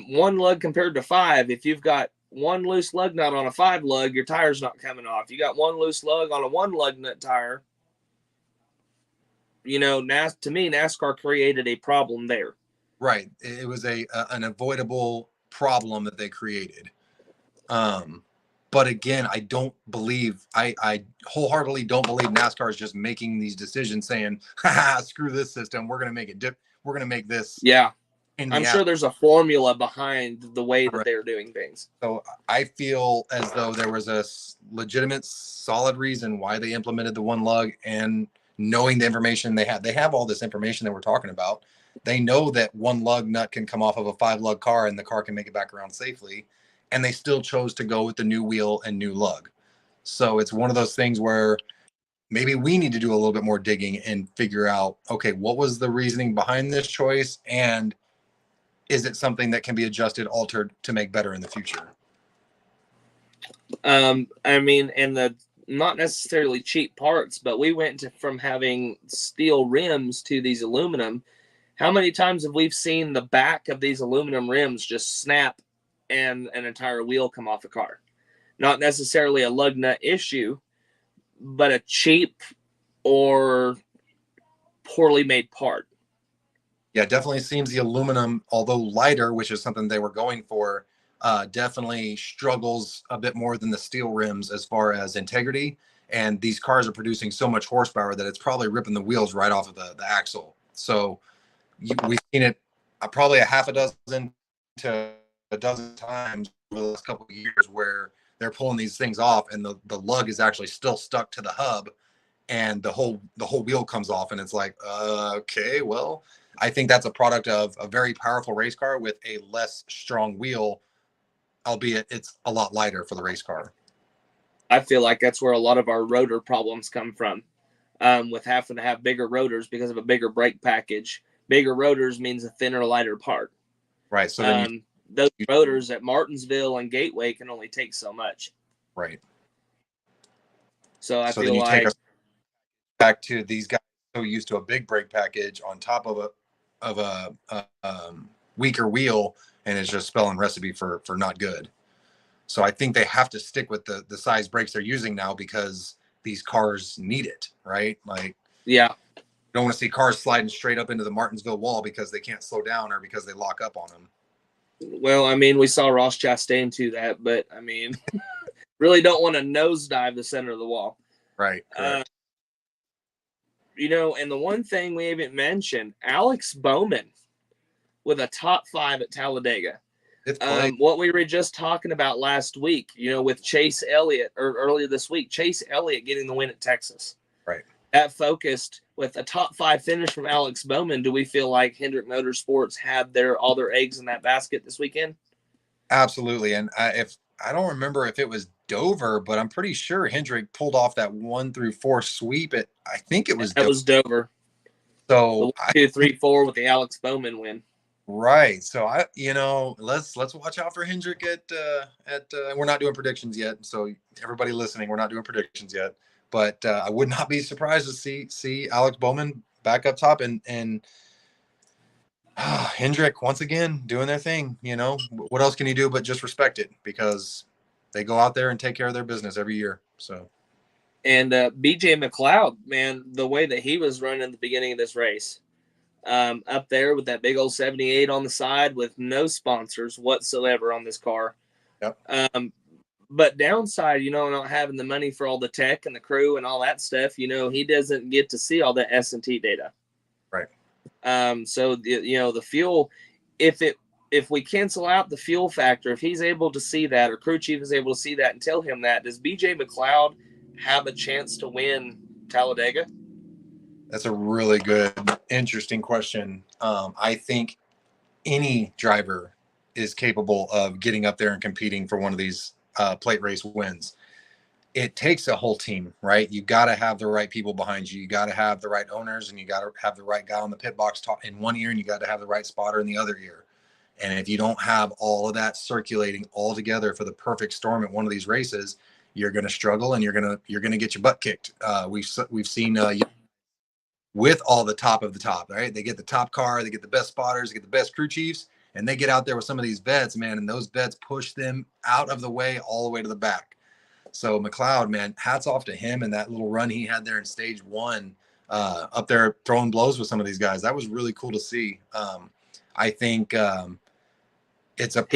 one lug compared to 5, if you've got one loose lug nut on a 5 lug, your tire's not coming off. You got one loose lug on a 1 lug nut tire. To me, NASCAR created a problem there. Right. It was an avoidable problem that they created. But again, I wholeheartedly don't believe NASCAR is just making these decisions saying, screw this system. We're going to make it we're going to make this. Yeah. I'm sure there's a formula behind the way that they're doing things. So I feel as though there was a legitimate, solid reason why they implemented the 1 lug, and knowing the information they have all this information that we're talking about. They know that 1 lug nut can come off of a 5 lug car and the car can make it back around safely. And they still chose to go with the new wheel and new lug. So it's one of those things where maybe we need to do a little bit more digging and figure out, okay, what was the reasoning behind this choice? And is it something that can be adjusted, altered to make better in the future? And the not necessarily cheap parts, but we went from having steel rims to these aluminum. How many times have we seen the back of these aluminum rims just snap and an entire wheel come off a car? Not necessarily a lug nut issue, but a cheap or poorly made part. Yeah, it definitely seems the aluminum, although lighter, which is something they were going for, definitely struggles a bit more than the steel rims as far as integrity. And these cars are producing so much horsepower that it's probably ripping the wheels right off of the axle. So we've seen it probably a half a dozen to a dozen times over the last couple of years where they're pulling these things off and the lug is actually still stuck to the hub and the whole wheel comes off, and it's like, okay, well, I think that's a product of a very powerful race car with a less strong wheel, albeit it's a lot lighter for the race car. I feel like that's where a lot of our rotor problems come from, with having to have bigger rotors because of a bigger brake package. Bigger rotors means a thinner, lighter part. Right. So then those rotors at Martinsville and Gateway can only take so much. Right. So I feel then you like take us back to these guys so used to a big brake package on top of a weaker wheel, and it's just spelling recipe for not good. So I think they have to stick with the size brakes they're using now because these cars need it, right? Like, yeah, you don't want to see cars sliding straight up into the Martinsville wall because they can't slow down or because they lock up on them. Well, we saw Ross Chastain do that, but really don't want to nosedive the center of the wall. Right. Correct. And the one thing we haven't mentioned, Alex Bowman with a top 5 at Talladega. What we were just talking about last week, with Chase Elliott, or earlier this week, Chase Elliott getting the win at Texas. Right. That focused with a top 5 finish from Alex Bowman. Do we feel like Hendrick Motorsports had all their eggs in that basket this weekend? Absolutely. And I don't remember if it was Dover, but I'm pretty sure Hendrick pulled off that 1 through 4 sweep. I think it was Dover. Was Dover. So 2, 3, 4 with the Alex Bowman win. Right. So let's watch out for Hendrick at we're not doing predictions yet. So everybody listening, we're not doing predictions yet. But I would not be surprised to see Alex Bowman back up top and Hendrick once again doing their thing. What else can you do but just respect it, because they go out there and take care of their business every year. So, and BJ McLeod, man, the way that he was running at the beginning of this race, up there with that big old 78 on the side with no sponsors whatsoever on this car. Yep. But downside, not having the money for all the tech and the crew and all that stuff, he doesn't get to see all the S&T data. Right. So the fuel, if we cancel out the fuel factor, if he's able to see that, or crew chief is able to see that and tell him that, does BJ McLeod have a chance to win Talladega? That's a really good, interesting question. I think any driver is capable of getting up there and competing for one of these plate race wins. It takes a whole team, right? You got to have the right people behind you. You got to have the right owners, and you got to have the right guy on the pit box in one ear, and you got to have the right spotter in the other ear. And if you don't have all of that circulating all together for the perfect storm at one of these races, you're going to struggle and you're going to get your butt kicked. We've seen with all the top of the top, right? They get the top car, they get the best spotters, they get the best crew chiefs, and they get out there with some of these vets, man, and those vets push them out of the way all the way to the back. So McLeod, man, hats off to him and that little run he had there in stage one, up there throwing blows with some of these guys. That was really cool to see. I think it's a product.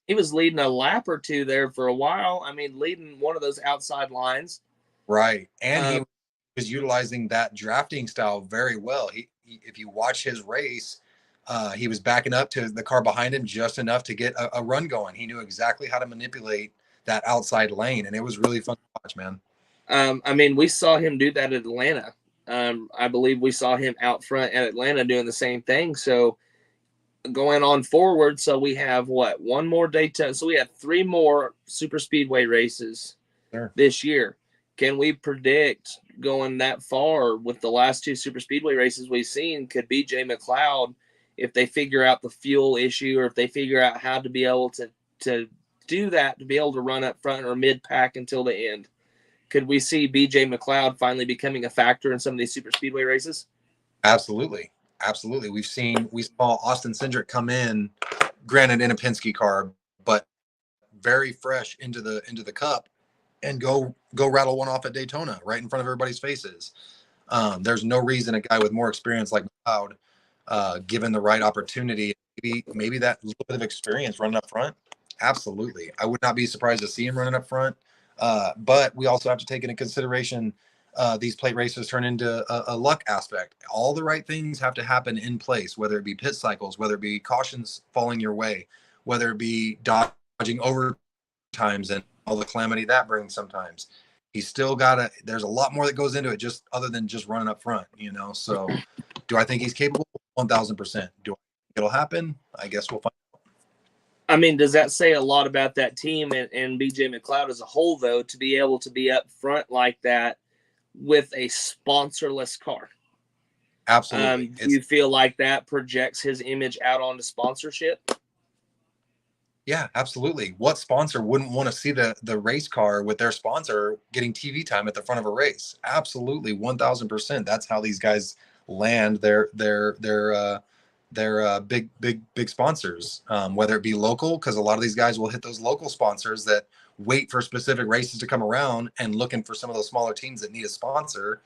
He was leading a lap or two there for a while. I mean, leading one of those outside lines. Right. And he was utilizing that drafting style very well. He if you watch his race, he was backing up to the car behind him just enough to get a run going. He knew exactly how to manipulate that outside lane, and it was really fun to watch, man. I mean, we saw him do that at Atlanta. I believe we saw him out front at Atlanta doing the same thing. So going on forward, so we have one more Daytona. So we have 3 more super speedway races this year. Can we predict going that far with the last 2 super speedway races we've seen? Could BJ McLeod, if they figure out the fuel issue or if they figure out how to be able to do that, to be able to run up front or mid pack until the end, could we see BJ McLeod finally becoming a factor in some of these super speedway races? Absolutely. We saw Austin Cindric come in, granted in a Penske car, but very fresh into the cup and go rattle one off at Daytona right in front of everybody's faces. There's no reason a guy with more experience like McLeod, given the right opportunity, maybe that little bit of experience running up front. Absolutely. I would not be surprised to see him running up front. But we also have to take into consideration these plate races turn into a luck aspect. All the right things have to happen in place, whether it be pit cycles, whether it be cautions falling your way, whether it be dodging overtimes and all the calamity that brings sometimes. He's still there's a lot more that goes into it, just other than just running up front, So do I think he's capable? 1,000%. Do I think it'll happen? I guess we'll find out. I mean, does that say a lot about that team and BJ McLeod as a whole, though, to be able to be up front like that with a sponsorless car? Absolutely. Do you feel like that projects his image out onto sponsorship? Yeah, absolutely. What sponsor wouldn't want to see the race car with their sponsor getting TV time at the front of a race? Absolutely, 1,000%. That's how these guys land their big sponsors, whether it be local, because a lot of these guys will hit those local sponsors that wait for specific races to come around and looking for some of those smaller teams that need a sponsor.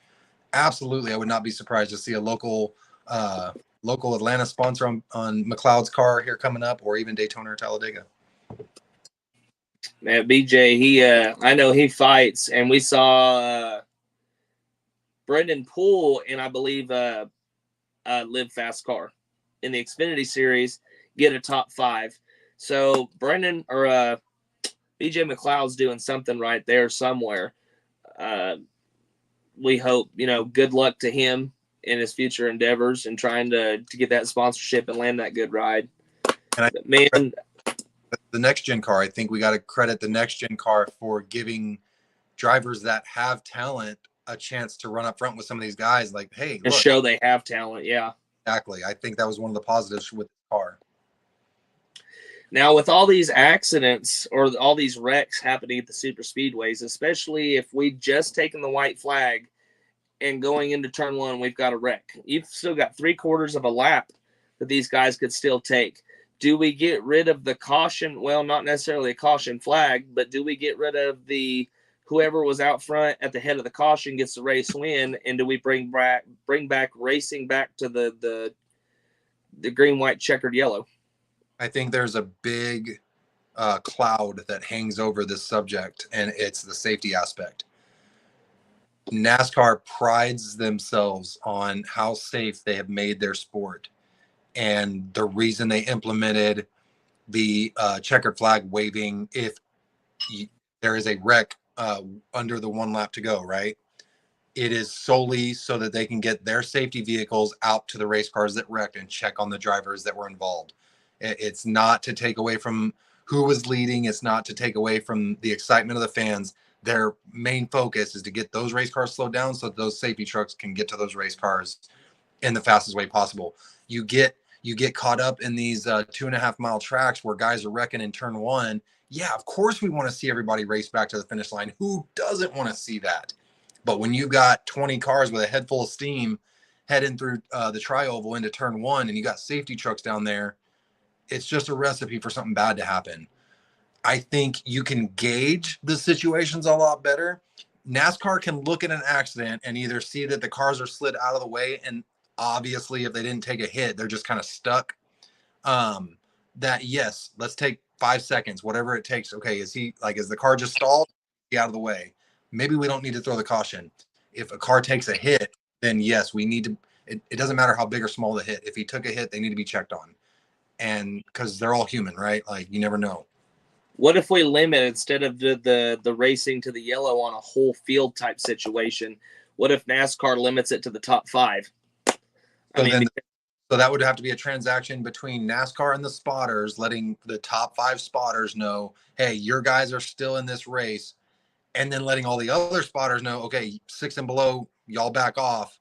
Absolutely, I would not be surprised to see a local Atlanta sponsor on McLeod's car here coming up, or even Daytona or Talladega. Man, BJ, I know he fights, and we saw Brendan Poole and I believe Live Fast Car in the Xfinity Series get a top 5. So Brendan or BJ McLeod's doing something right there somewhere. We hope, good luck to him in his future endeavors and trying to get that sponsorship and land that good ride. And the next gen car, I think we got to credit the next gen car for giving drivers that have talent a chance to run up front with some of these guys. Like, hey, and show they have talent. Yeah, exactly. I think that was one of the positives with the car. Now, with all these accidents or all these wrecks happening at the super speedways, especially if we just taken the white flag and going into turn 1, we've got a wreck. You've still got 3/4 of a lap that these guys could still take. Do we get rid of the caution? Well, not necessarily a caution flag, but do we get rid of the whoever was out front at the head of the caution gets the race win? And do we bring back racing back to the green, white, checkered yellow? I think there's a big cloud that hangs over this subject, and it's the safety aspect. NASCAR prides themselves on how safe they have made their sport. And the reason they implemented the checkered flag waving if there is a wreck under the 1 lap to go, right? It is solely so that they can get their safety vehicles out to the race cars that wrecked and check on the drivers that were involved. It's not to take away from who was leading. It's not to take away from the excitement of the fans. Their main focus is to get those race cars slowed down so that those safety trucks can get to those race cars in the fastest way possible. You get you get caught up in these 2.5 mile tracks where guys are wrecking in turn one. Yeah, of course we want to see everybody race back to the finish line. Who doesn't want to see that? But when you've got 20 cars with a head full of steam heading through the tri-oval into turn one, and you got safety trucks down there, it's just a recipe for something bad to happen. I think you can gauge the situations a lot better. NASCAR can look at an accident and either see that the cars are slid out of the way, and obviously if they didn't take a hit, they're just kind of stuck. That yes, let's take 5 seconds, whatever it takes. Okay, is the car just stalled? Get out of the way. Maybe we don't need to throw the caution. If a car takes a hit, then yes, we need to. It doesn't matter how big or small the hit. If he took a hit, they need to be checked on, and because they're all human, right? Like you never know. What if we limit, instead of the racing to the yellow on a whole field type situation? What if NASCAR limits it to the top 5? So that would have to be a transaction between NASCAR and the spotters, letting the top 5 spotters know, hey, your guys are still in this race, and then letting all the other spotters know, okay, 6 and below, y'all back off.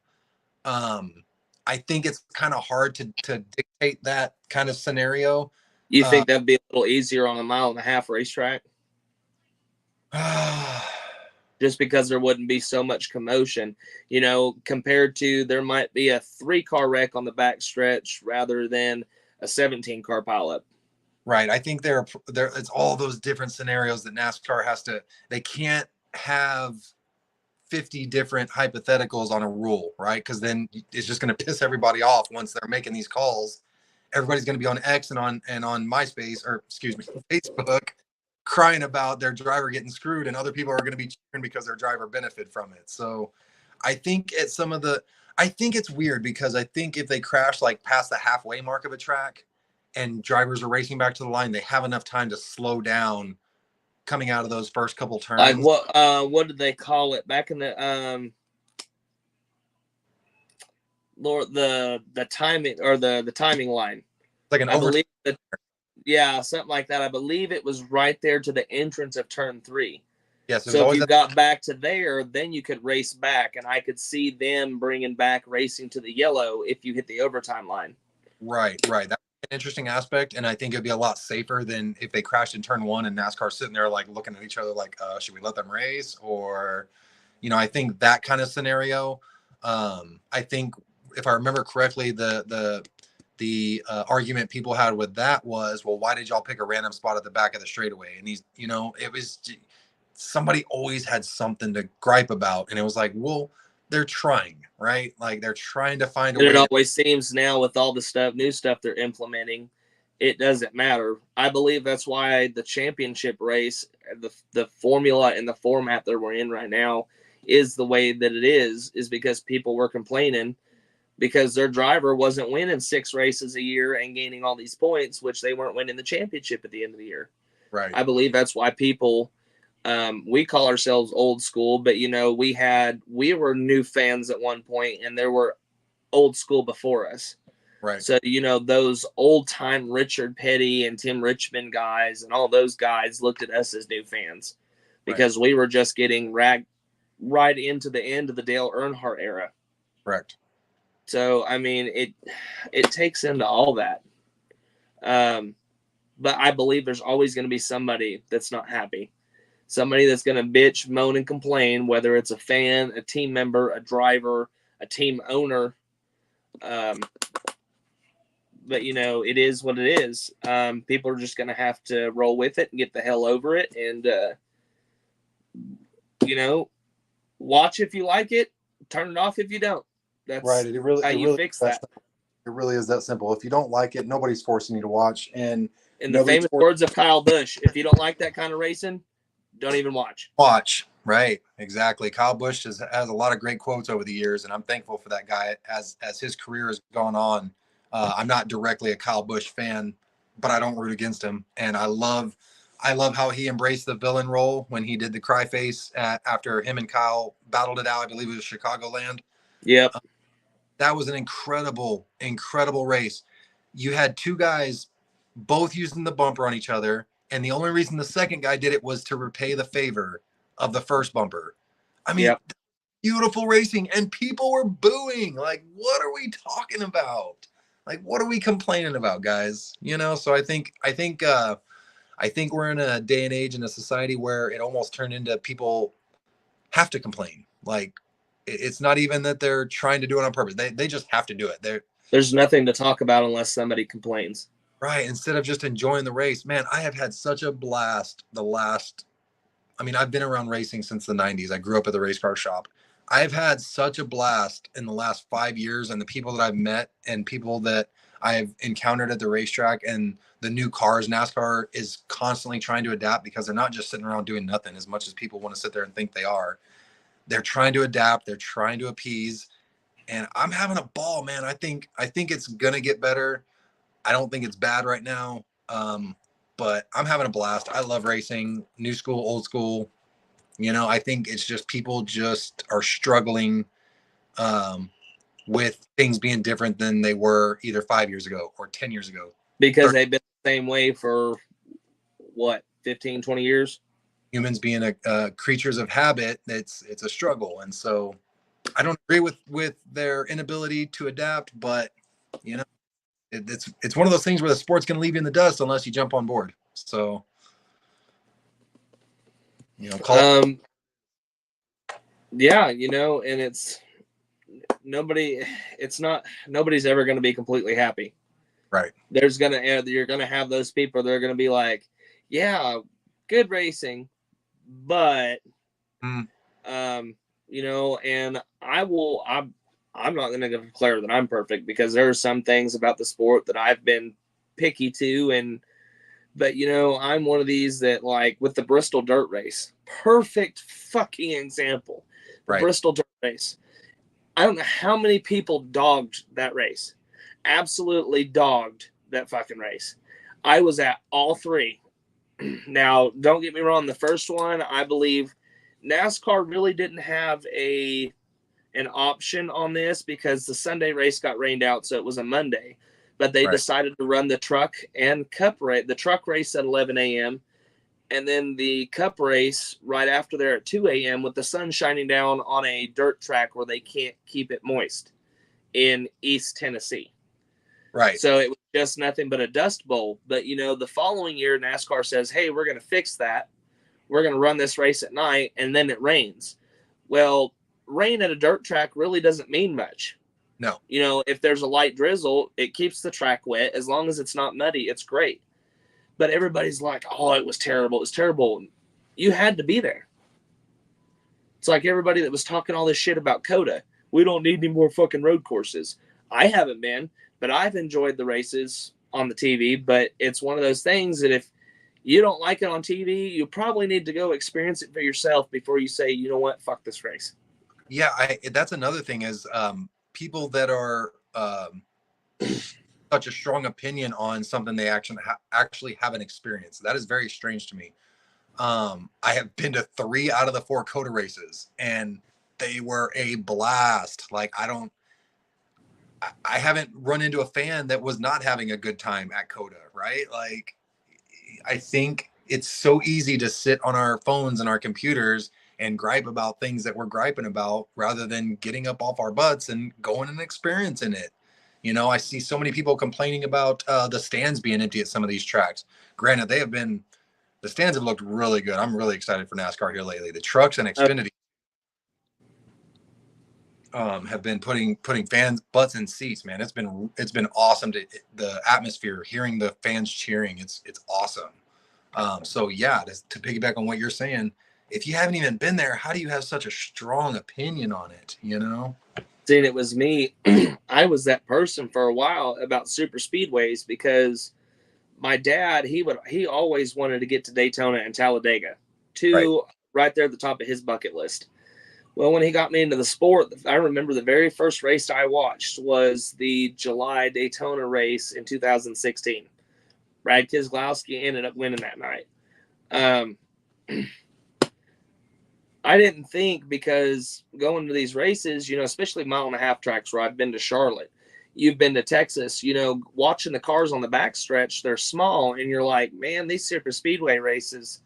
I think it's kind of hard to dictate that kind of scenario. You think that'd be a little easier on a 1.5 mile racetrack? Just because there wouldn't be so much commotion, compared to there might be a 3-car wreck on the back stretch rather than a 17-car pileup. Right. I think there it's all those different scenarios that NASCAR has to. They can't have 50 different hypotheticals on a rule, right? Because then it's just going to piss everybody off once they're making these calls. Everybody's going to be on X and on MySpace, or excuse me, Facebook, crying about their driver getting screwed, and other people are going to be cheering because their driver benefited from it. So I think I think it's weird, because I think if they crash like past the halfway mark of a track and drivers are racing back to the line, they have enough time to slow down coming out of those first couple turns. Like what did they call it back in the the timing, or the timing line? Like an something like that. I believe it was right there to the entrance of turn 3. Yes. So if you got back to there, then you could race back, and I could see them bringing back racing to the yellow if you hit the overtime line. Right. That's an interesting aspect, and I think it'd be a lot safer than if they crashed in turn 1 and NASCAR sitting there like looking at each other like, should we let them race? Or, I think that kind of scenario. I think if I remember correctly, the argument people had with that was, well, why did y'all pick a random spot at the back of the straightaway? And it was, somebody always had something to gripe about, and it was like, well, they're trying, right? Like they're trying to find a way. It always seems now with all the new stuff they're implementing, it doesn't matter. I believe that's why the championship race, the formula and the format that we're in right now is the way that it is because people were complaining because their driver wasn't winning 6 races a year and gaining all these points, which they weren't winning the championship at the end of the year. Right. I believe that's why people, we call ourselves old school, but we were new fans at one point, and there were old school before us. Right. So, those old time Richard Petty and Tim Richmond guys and all those guys looked at us as new fans because we were just getting ragged right into the end of the Dale Earnhardt era. Correct. So, I mean, it takes into all that. But I believe there's always going to be somebody that's not happy. Somebody that's going to bitch, moan, and complain, whether it's a fan, a team member, a driver, a team owner. But, it is what it is. People are just going to have to roll with it and get the hell over it. And, watch if you like it, turn it off if you don't. That's right. It really fix that. It really is that simple. If you don't like it, nobody's forcing you to watch. And in the famous words of Kyle Busch, if you don't like that kind of racing, don't even watch. Right. Exactly. Kyle Busch has a lot of great quotes over the years, and I'm thankful for that guy as his career has gone on. I'm not directly a Kyle Busch fan, but I don't root against him. And I love how he embraced the villain role when he did the cry face after him and Kyle battled it out. I believe it was Chicagoland. Yep. That was an incredible race. You had 2 guys both using the bumper on each other, and the only reason the second guy did it was to repay the favor of the first bumper. I mean, Beautiful racing, and people were booing. Like, what are we talking about? Like, what are we complaining about, guys? You know, so I think we're in a day and age in a society where it almost turned into people have to complain. Like, it's not even that they're trying to do it on purpose. They just have to do it. There's nothing to talk about unless somebody complains. Right. Instead of just enjoying the race, man, I have had such a blast I've been around racing since the 90s. I grew up at the race car shop. I've had such a blast in the last 5 years, and the people that I've met and people that I've encountered at the racetrack and the new cars. NASCAR is constantly trying to adapt because they're not just sitting around doing nothing as much as people want to sit there and think they are. They're trying to adapt. They're trying to appease. And I'm having a ball, man. I think it's going to get better. I don't think it's bad right now. But I'm having a blast. I love racing, new school, old school. You know, I think it's just people just are struggling with things being different than they were either 5 years ago or 10 years ago. Because they've been the same way for, 15, 20 years? Humans being creatures of habit, it's a struggle. And so I don't agree with their inability to adapt, but, you know, it's one of those things where the sport's going to leave you in the dust unless you jump on board. So, you know, yeah, you know, and nobody's ever going to be completely happy. Right. You're going to have those people that are going to be like, yeah, good racing, but, you know, and I'm not going to declare that I'm perfect because there are some things about the sport that I've been picky to. But, you know, I'm one of these that, like, with the Bristol dirt race, perfect fucking example. The Right. Bristol dirt race. I don't know how many people dogged that race. Absolutely dogged that fucking race. I was at all three. Now, don't get me wrong. The first one, I believe NASCAR really didn't have an option on this because the Sunday race got rained out, so it was a Monday. But they decided to run the truck and cup race. The truck race at 11 a.m. and then the cup race right after there at 2 a.m. with the sun shining down on a dirt track where they can't keep it moist in East Tennessee. Right. So it was just nothing but a dust bowl. But, you know, the following year, NASCAR says, hey, we're going to fix that. We're going to run this race at night, and then it rains. Well, rain at a dirt track really doesn't mean much. No. You know, if there's a light drizzle, it keeps the track wet. As long as it's not muddy, it's great. But everybody's like, oh, it was terrible. It was terrible. You had to be there. It's like everybody that was talking all this shit about COTA. We don't need any more fucking road courses. I haven't been, but I've enjoyed the races on the TV. But it's one of those things that if you don't like it on TV, you probably need to go experience it for yourself before you say, you know what, fuck this race. Yeah, that's another thing is people that are such a strong opinion on something they actually haven't experienced. That is very strange to me. I have been to 3 out of the 4 COTA races, and they were a blast. Like, I haven't run into a fan that was not having a good time at COTA, right? Like, I think it's so easy to sit on our phones and our computers and gripe about things that we're griping about rather than getting up off our butts and going and experiencing it. You know, I see so many people complaining about the stands being empty at some of these tracks. Granted, the stands have looked really good. I'm really excited for NASCAR here lately. The trucks and Xfinity have been putting fans' butts in seats, man. It's been awesome the atmosphere, hearing the fans cheering. It's awesome. So yeah, to piggyback on what you're saying, if you haven't even been there, how do you have such a strong opinion on it? You know? Seeing it was me. I was that person for a while about super speedways because my dad, he always wanted to get to Daytona and Talladega, right there at the top of his bucket list. Well, when he got me into the sport, I remember the very first race I watched was the July Daytona race in 2016. Brad Keselowski ended up winning that night. I didn't think, because going to these races, you know, especially 1.5 mile tracks where I've been to Charlotte, you've been to Texas, you know, watching the cars on the backstretch, they're small, and you're like, man, these super speedway races,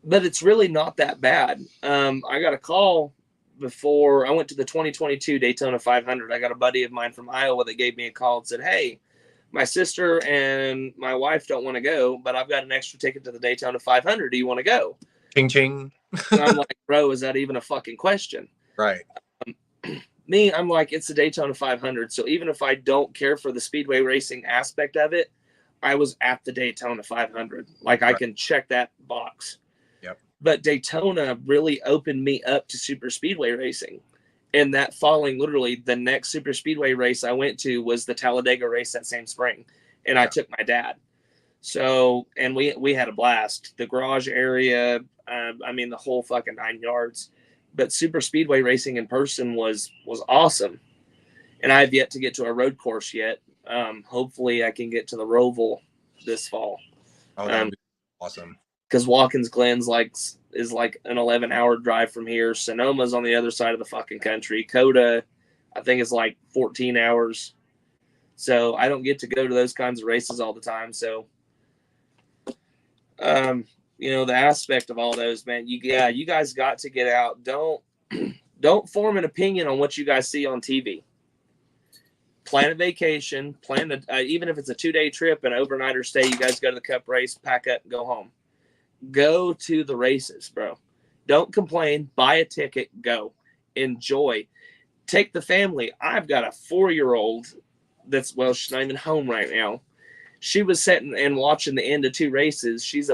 but it's really not that bad. I got a call before I went to the 2022 Daytona 500, I got a buddy of mine from Iowa that gave me a call and said, "Hey, my sister and my wife don't want to go, but I've got an extra ticket to the Daytona 500. Do you want to go?" Ching ching. And I'm like, "Bro, is that even a fucking question?" Right. I'm like, it's the Daytona 500. So even if I don't care for the speedway racing aspect of it, I was at the Daytona 500. Like, I can check that box. Yep. But Daytona really opened me up to super speedway racing. And that following, literally, the next super speedway race I went to was the Talladega race that same spring. And I took my dad. So, and we had a blast. The garage area, I mean, the whole fucking 9 yards. But super speedway racing in person was awesome. And I have yet to get to a road course yet. Hopefully I can get to the Roval this fall. Oh, that would be awesome. Because Watkins Glen's is like an 11-hour drive from here. Sonoma's on the other side of the fucking country. Coda, I think, is like 14 hours. So I don't get to go to those kinds of races all the time. So, you know, the aspect of all those, man, you guys got to get out. Don't form an opinion on what you guys see on TV. Plan a vacation, even if it's a 2-day trip, an overnighter stay, you guys go to the Cup race, pack up, and go home. Go to the races, bro. Don't complain. Buy a ticket, go. Enjoy. Take the family. I've got a 4-year-old she's not even home right now. She was sitting and watching the end of 2 races. She's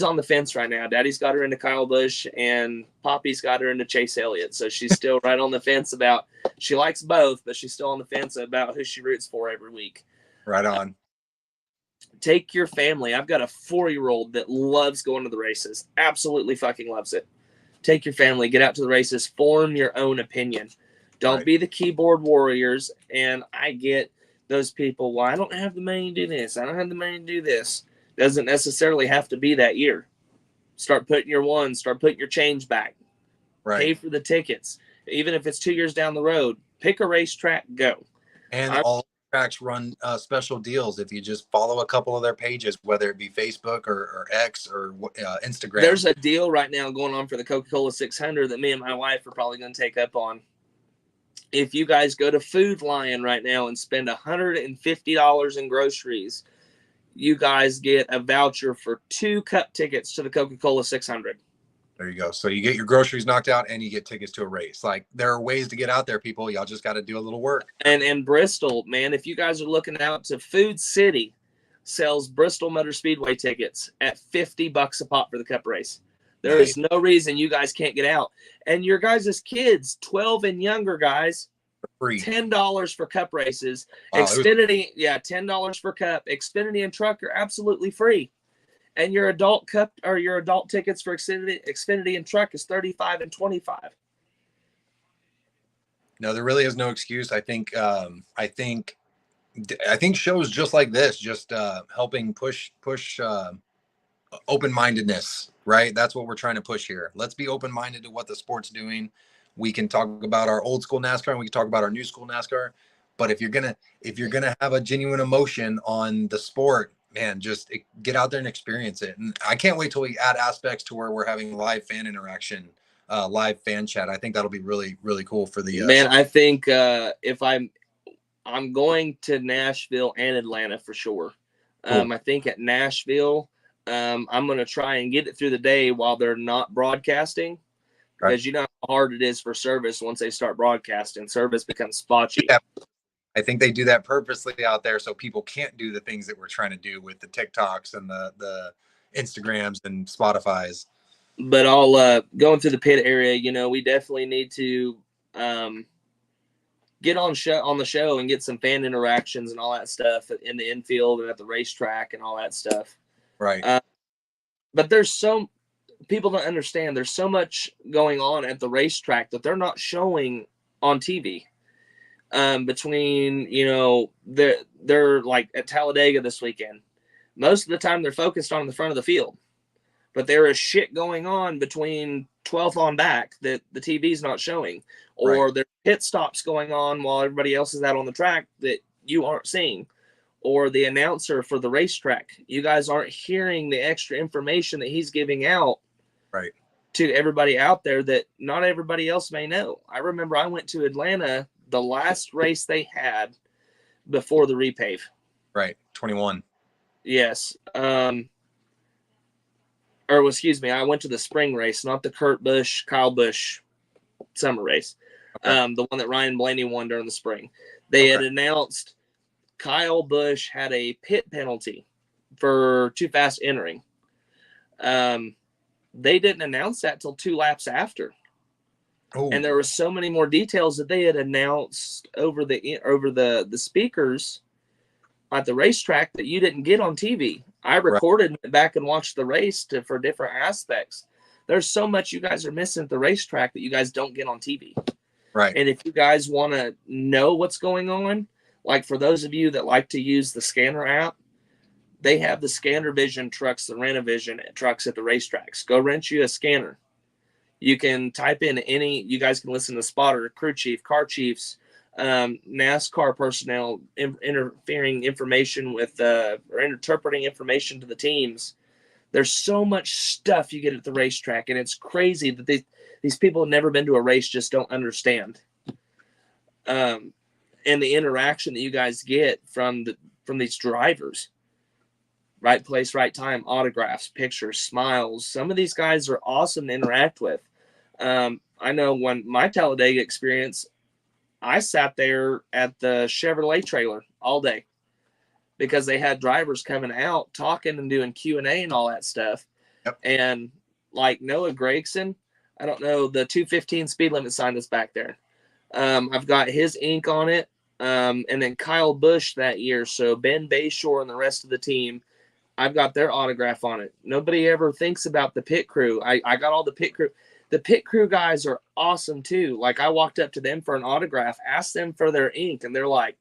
on the fence right now. Daddy's got her into Kyle Busch and Poppy's got her into Chase Elliott. So she's still right on the fence about, she likes both, but she's still on the fence about who she roots for every week. Right on. Take your family. I've got a 4-year-old that loves going to the races. Absolutely fucking loves it. Take your family, get out to the races, form your own opinion. Don't be the keyboard warriors. And I get those people, well, I don't have the money to do this. I don't have the money to do this. Doesn't necessarily have to be that year. Start putting your change back. Right. Pay for the tickets. Even if it's 2 years down the road, pick a racetrack, go. And all tracks run special deals if you just follow a couple of their pages, whether it be Facebook or X or Instagram. There's a deal right now going on for the Coca-Cola 600 that me and my wife are probably going to take up on. If you guys go to Food Lion right now and spend $150 in groceries, you guys get a voucher for 2 Cup tickets to the Coca-Cola 600. There you go. So you get your groceries knocked out and you get tickets to a race. Like, there are ways to get out there, people. Y'all just got to do a little work. And Bristol, man, if you guys are looking out to Food City, sells Bristol Motor Speedway tickets at $50 a pop for the Cup race. There is no reason you guys can't get out. And your guys' kids, 12 and younger guys, free. $10 for Cup races. Wow, Xfinity, $10 for Cup. Xfinity and Truck are absolutely free. And your adult Cup or your adult tickets for Xfinity and Truck is $35 and $25. No, there really is no excuse. I think shows just like this, just helping push open-mindedness, right? That's what we're trying to push here. Let's be open-minded to what the sport's doing. We can talk about our old school NASCAR and we can talk about our new school NASCAR. But if you're gonna have a genuine emotion on the sport, man, just get out there and experience it. And I can't wait till we add aspects to where we're having live fan interaction, live fan chat. I think that'll be really, really cool for the man. I think if I'm going to Nashville and Atlanta for sure. Cool. I think at Nashville, I'm going to try and get it through the day while they're not broadcasting. Because you know how hard it is for service once they start broadcasting. Service becomes spotty. Yeah. I think they do that purposely out there so people can't do the things that we're trying to do with the TikToks and the Instagrams and Spotifys. But all going through the pit area, you know, we definitely need to get on the show and get some fan interactions and all that stuff in the infield and at the racetrack and all that stuff. Right. But people don't understand. There's so much going on at the racetrack that they're not showing on TV. Between, you know, they're like at Talladega this weekend. Most of the time they're focused on the front of the field, but there is shit going on between 12th on back that the TV's not showing, or there's pit stops going on while everybody else is out on the track that you aren't seeing, or the announcer for the racetrack. You guys aren't hearing the extra information that he's giving out to everybody out there that not everybody else may know. I remember I went to Atlanta, the last race they had before the repave. Right. 21. Yes. Excuse me, I went to the spring race, not the Kurt Busch, Kyle Busch summer race. Okay. The one that Ryan Blaney won during the spring. They had announced Kyle Busch had a pit penalty for too fast entering. They didn't announce that till 2 laps after. Oh. And there were so many more details that they had announced over the speakers at the racetrack that you didn't get on TV. I recorded and went back and watched the race for different aspects. There's so much you guys are missing at the racetrack that you guys don't get on TV. Right. And if you guys want to know what's going on, like for those of you that like to use the scanner app, they have the Scanner Vision trucks, the Rent-A-Vision trucks at the racetracks. Go rent you a scanner. You can type in you guys can listen to spotter, crew chief, car chiefs, NASCAR personnel interfering information with or interpreting information to the teams. There's so much stuff you get at the racetrack, and it's crazy that these people have never been to a race, just don't understand. And the interaction that you guys get from these drivers. Right place, right time, autographs, pictures, smiles. Some of these guys are awesome to interact with. I know when my Talladega experience, I sat there at the Chevrolet trailer all day because they had drivers coming out talking and doing Q&A and all that stuff. Yep. And like Noah Gregson, I don't know, the 215 speed limit sign that's back there. I've got his ink on it. And then Kyle Busch that year. So Ben Bayshore and the rest of the team, I've got their autograph on it. Nobody ever thinks about the pit crew. I got all the pit crew. The pit crew guys are awesome too. Like I walked up to them for an autograph, asked them for their ink, and they're like,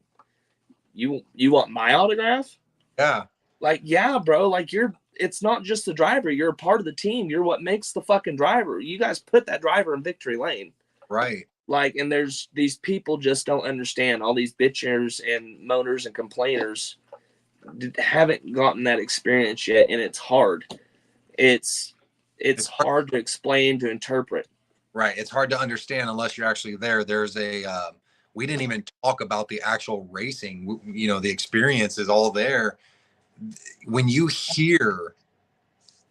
"You want my autograph?" Yeah. Like, yeah, bro. Like it's not just the driver. You're a part of the team. You're what makes the fucking driver. You guys put that driver in victory lane. Right. Like, and there's these people just don't understand. All these bitchers and moaners and complainers haven't gotten that experience yet, and it's hard. It's hard to explain, to interpret. Right. It's hard to understand unless you're actually there. There's we didn't even talk about the actual racing. The experience is all there. When you hear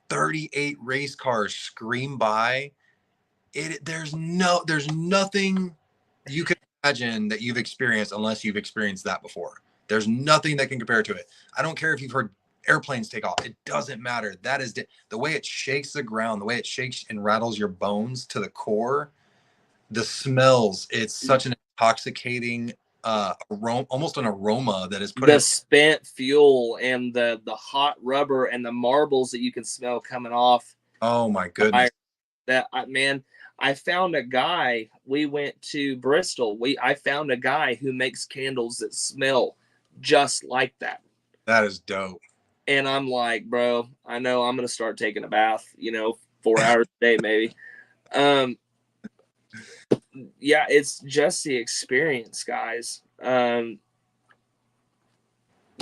38 race cars scream by, there's nothing you can imagine that you've experienced unless you've experienced that before. There's nothing that can compare to it. I don't care if you've heard airplanes take off. It doesn't matter. That is the way it shakes the ground, the way it shakes and rattles your bones to the core. The smells, it's such an intoxicating aroma, almost an aroma that is put the spent fuel and the hot rubber and the marbles that you can smell coming off. Oh my goodness. I found a guy. We went to Bristol. I found a guy who makes candles that smell just like that. That is dope. And I'm like, bro, I know I'm going to start taking a bath, 4 hours a day, maybe. Yeah, it's just the experience, guys.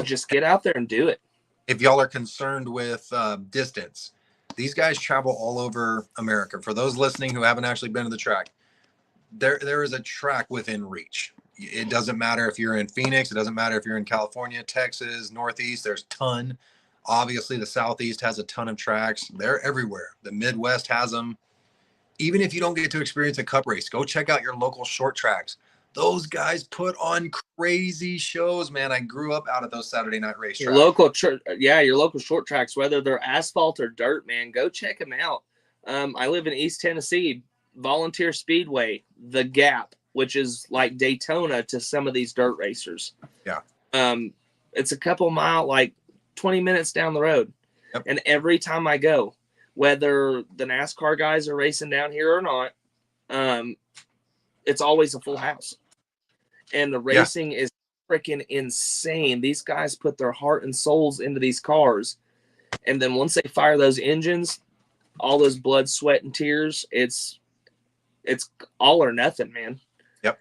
Just get out there and do it. If y'all are concerned with distance, these guys travel all over America. For those listening who haven't actually been to the track, there is a track within reach. It doesn't matter if you're in Phoenix. It doesn't matter if you're in California, Texas, Northeast. There's a ton. Obviously, the Southeast has a ton of tracks. They're everywhere. The Midwest has them. Even if you don't get to experience a cup race, go check out your local short tracks. Those guys put on crazy shows, man. I grew up out of those Saturday night race tracks. Your local short tracks, whether they're asphalt or dirt, man, go check them out. I live in East Tennessee, Volunteer Speedway, The Gap, which is like Daytona to some of these dirt racers. Yeah. It's a couple mile, like 20 minutes down the road. Yep. And every time I go, whether the NASCAR guys are racing down here or not, it's always a full house. And the racing is freaking insane. These guys put their heart and souls into these cars. And then once they fire those engines, all those blood, sweat, and tears, it's all or nothing, man. Yep.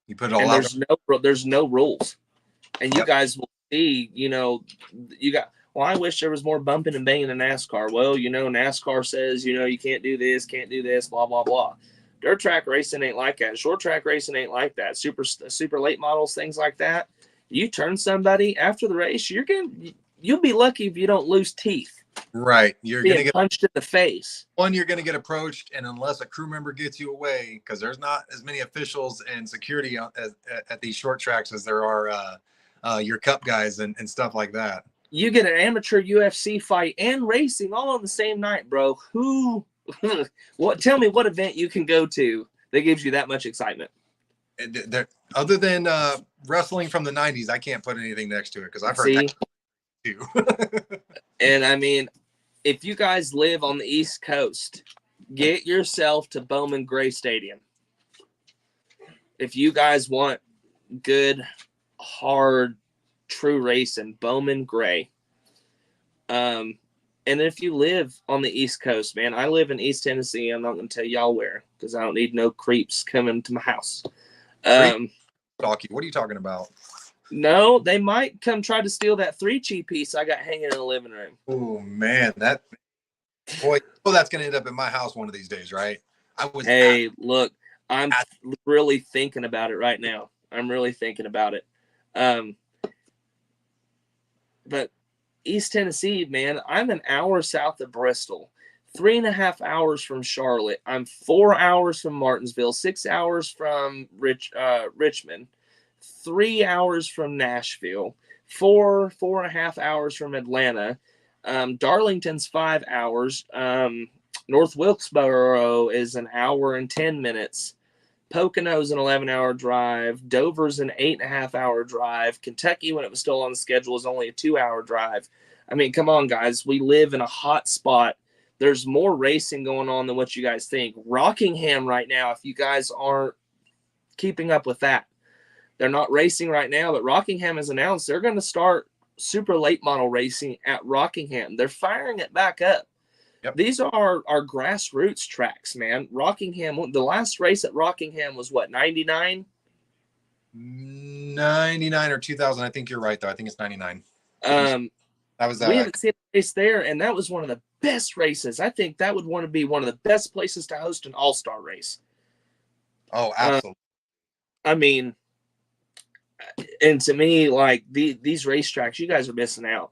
You put it all out. There's no rules. And you guys will see, well, I wish there was more bumping and banging in NASCAR. Well, NASCAR says, you can't do this, blah, blah, blah. Dirt track racing ain't like that. Short track racing ain't like that. Super late models, things like that. You turn somebody after the race, you'll be lucky if you don't lose teeth. Right. You're going to get punched in the face. You're going to get approached, and unless a crew member gets you away, because there's not as many officials and security at these short tracks as there are your cup guys and stuff like that. You get an amateur UFC fight and racing all on the same night, bro. Tell me what event you can go to that gives you that much excitement. Other than wrestling from the 90s, I can't put anything next to it because I've heard that too. And I mean, if you guys live on the East Coast, get yourself to Bowman Gray Stadium. If you guys want good, hard, true racing, Bowman Gray. And if you live on the East Coast, man, I live in East Tennessee. I'm not going to tell y'all where because I don't need no creeps coming to my house. What are you talking about? No, they might come try to steal that 3G piece I got hanging in the living room. Oh man, that's going to end up in my house one of these days, right? Look, I'm really thinking about it right now. I'm really thinking about it. But East Tennessee, man, I'm an hour south of Bristol, 3.5 hours from Charlotte. I'm 4 hours from Martinsville, 6 hours from Richmond, 3 hours from Nashville, 4.5 hours from Atlanta. Darlington's 5 hours. North Wilkesboro is an hour and 10 minutes. Pocono's an 11-hour drive. Dover's an 8.5-hour drive. Kentucky, when it was still on the schedule, was only a 2-hour drive. I mean, come on, guys. We live in a hot spot. There's more racing going on than what you guys think. Rockingham right now, if you guys aren't keeping up with that, they're not racing right now, but Rockingham has announced they're going to start super late model racing at Rockingham. They're firing it back up. Yep. These are our grassroots tracks, man. Rockingham, the last race at Rockingham was what, 99? 99 or 2000. I think you're right, though. I think it's 99. We haven't seen a race there, and that was one of the best races. I think that would want to be one of the best places to host an all-star race. Oh, absolutely. I mean, and to me, like these racetracks, you guys are missing out.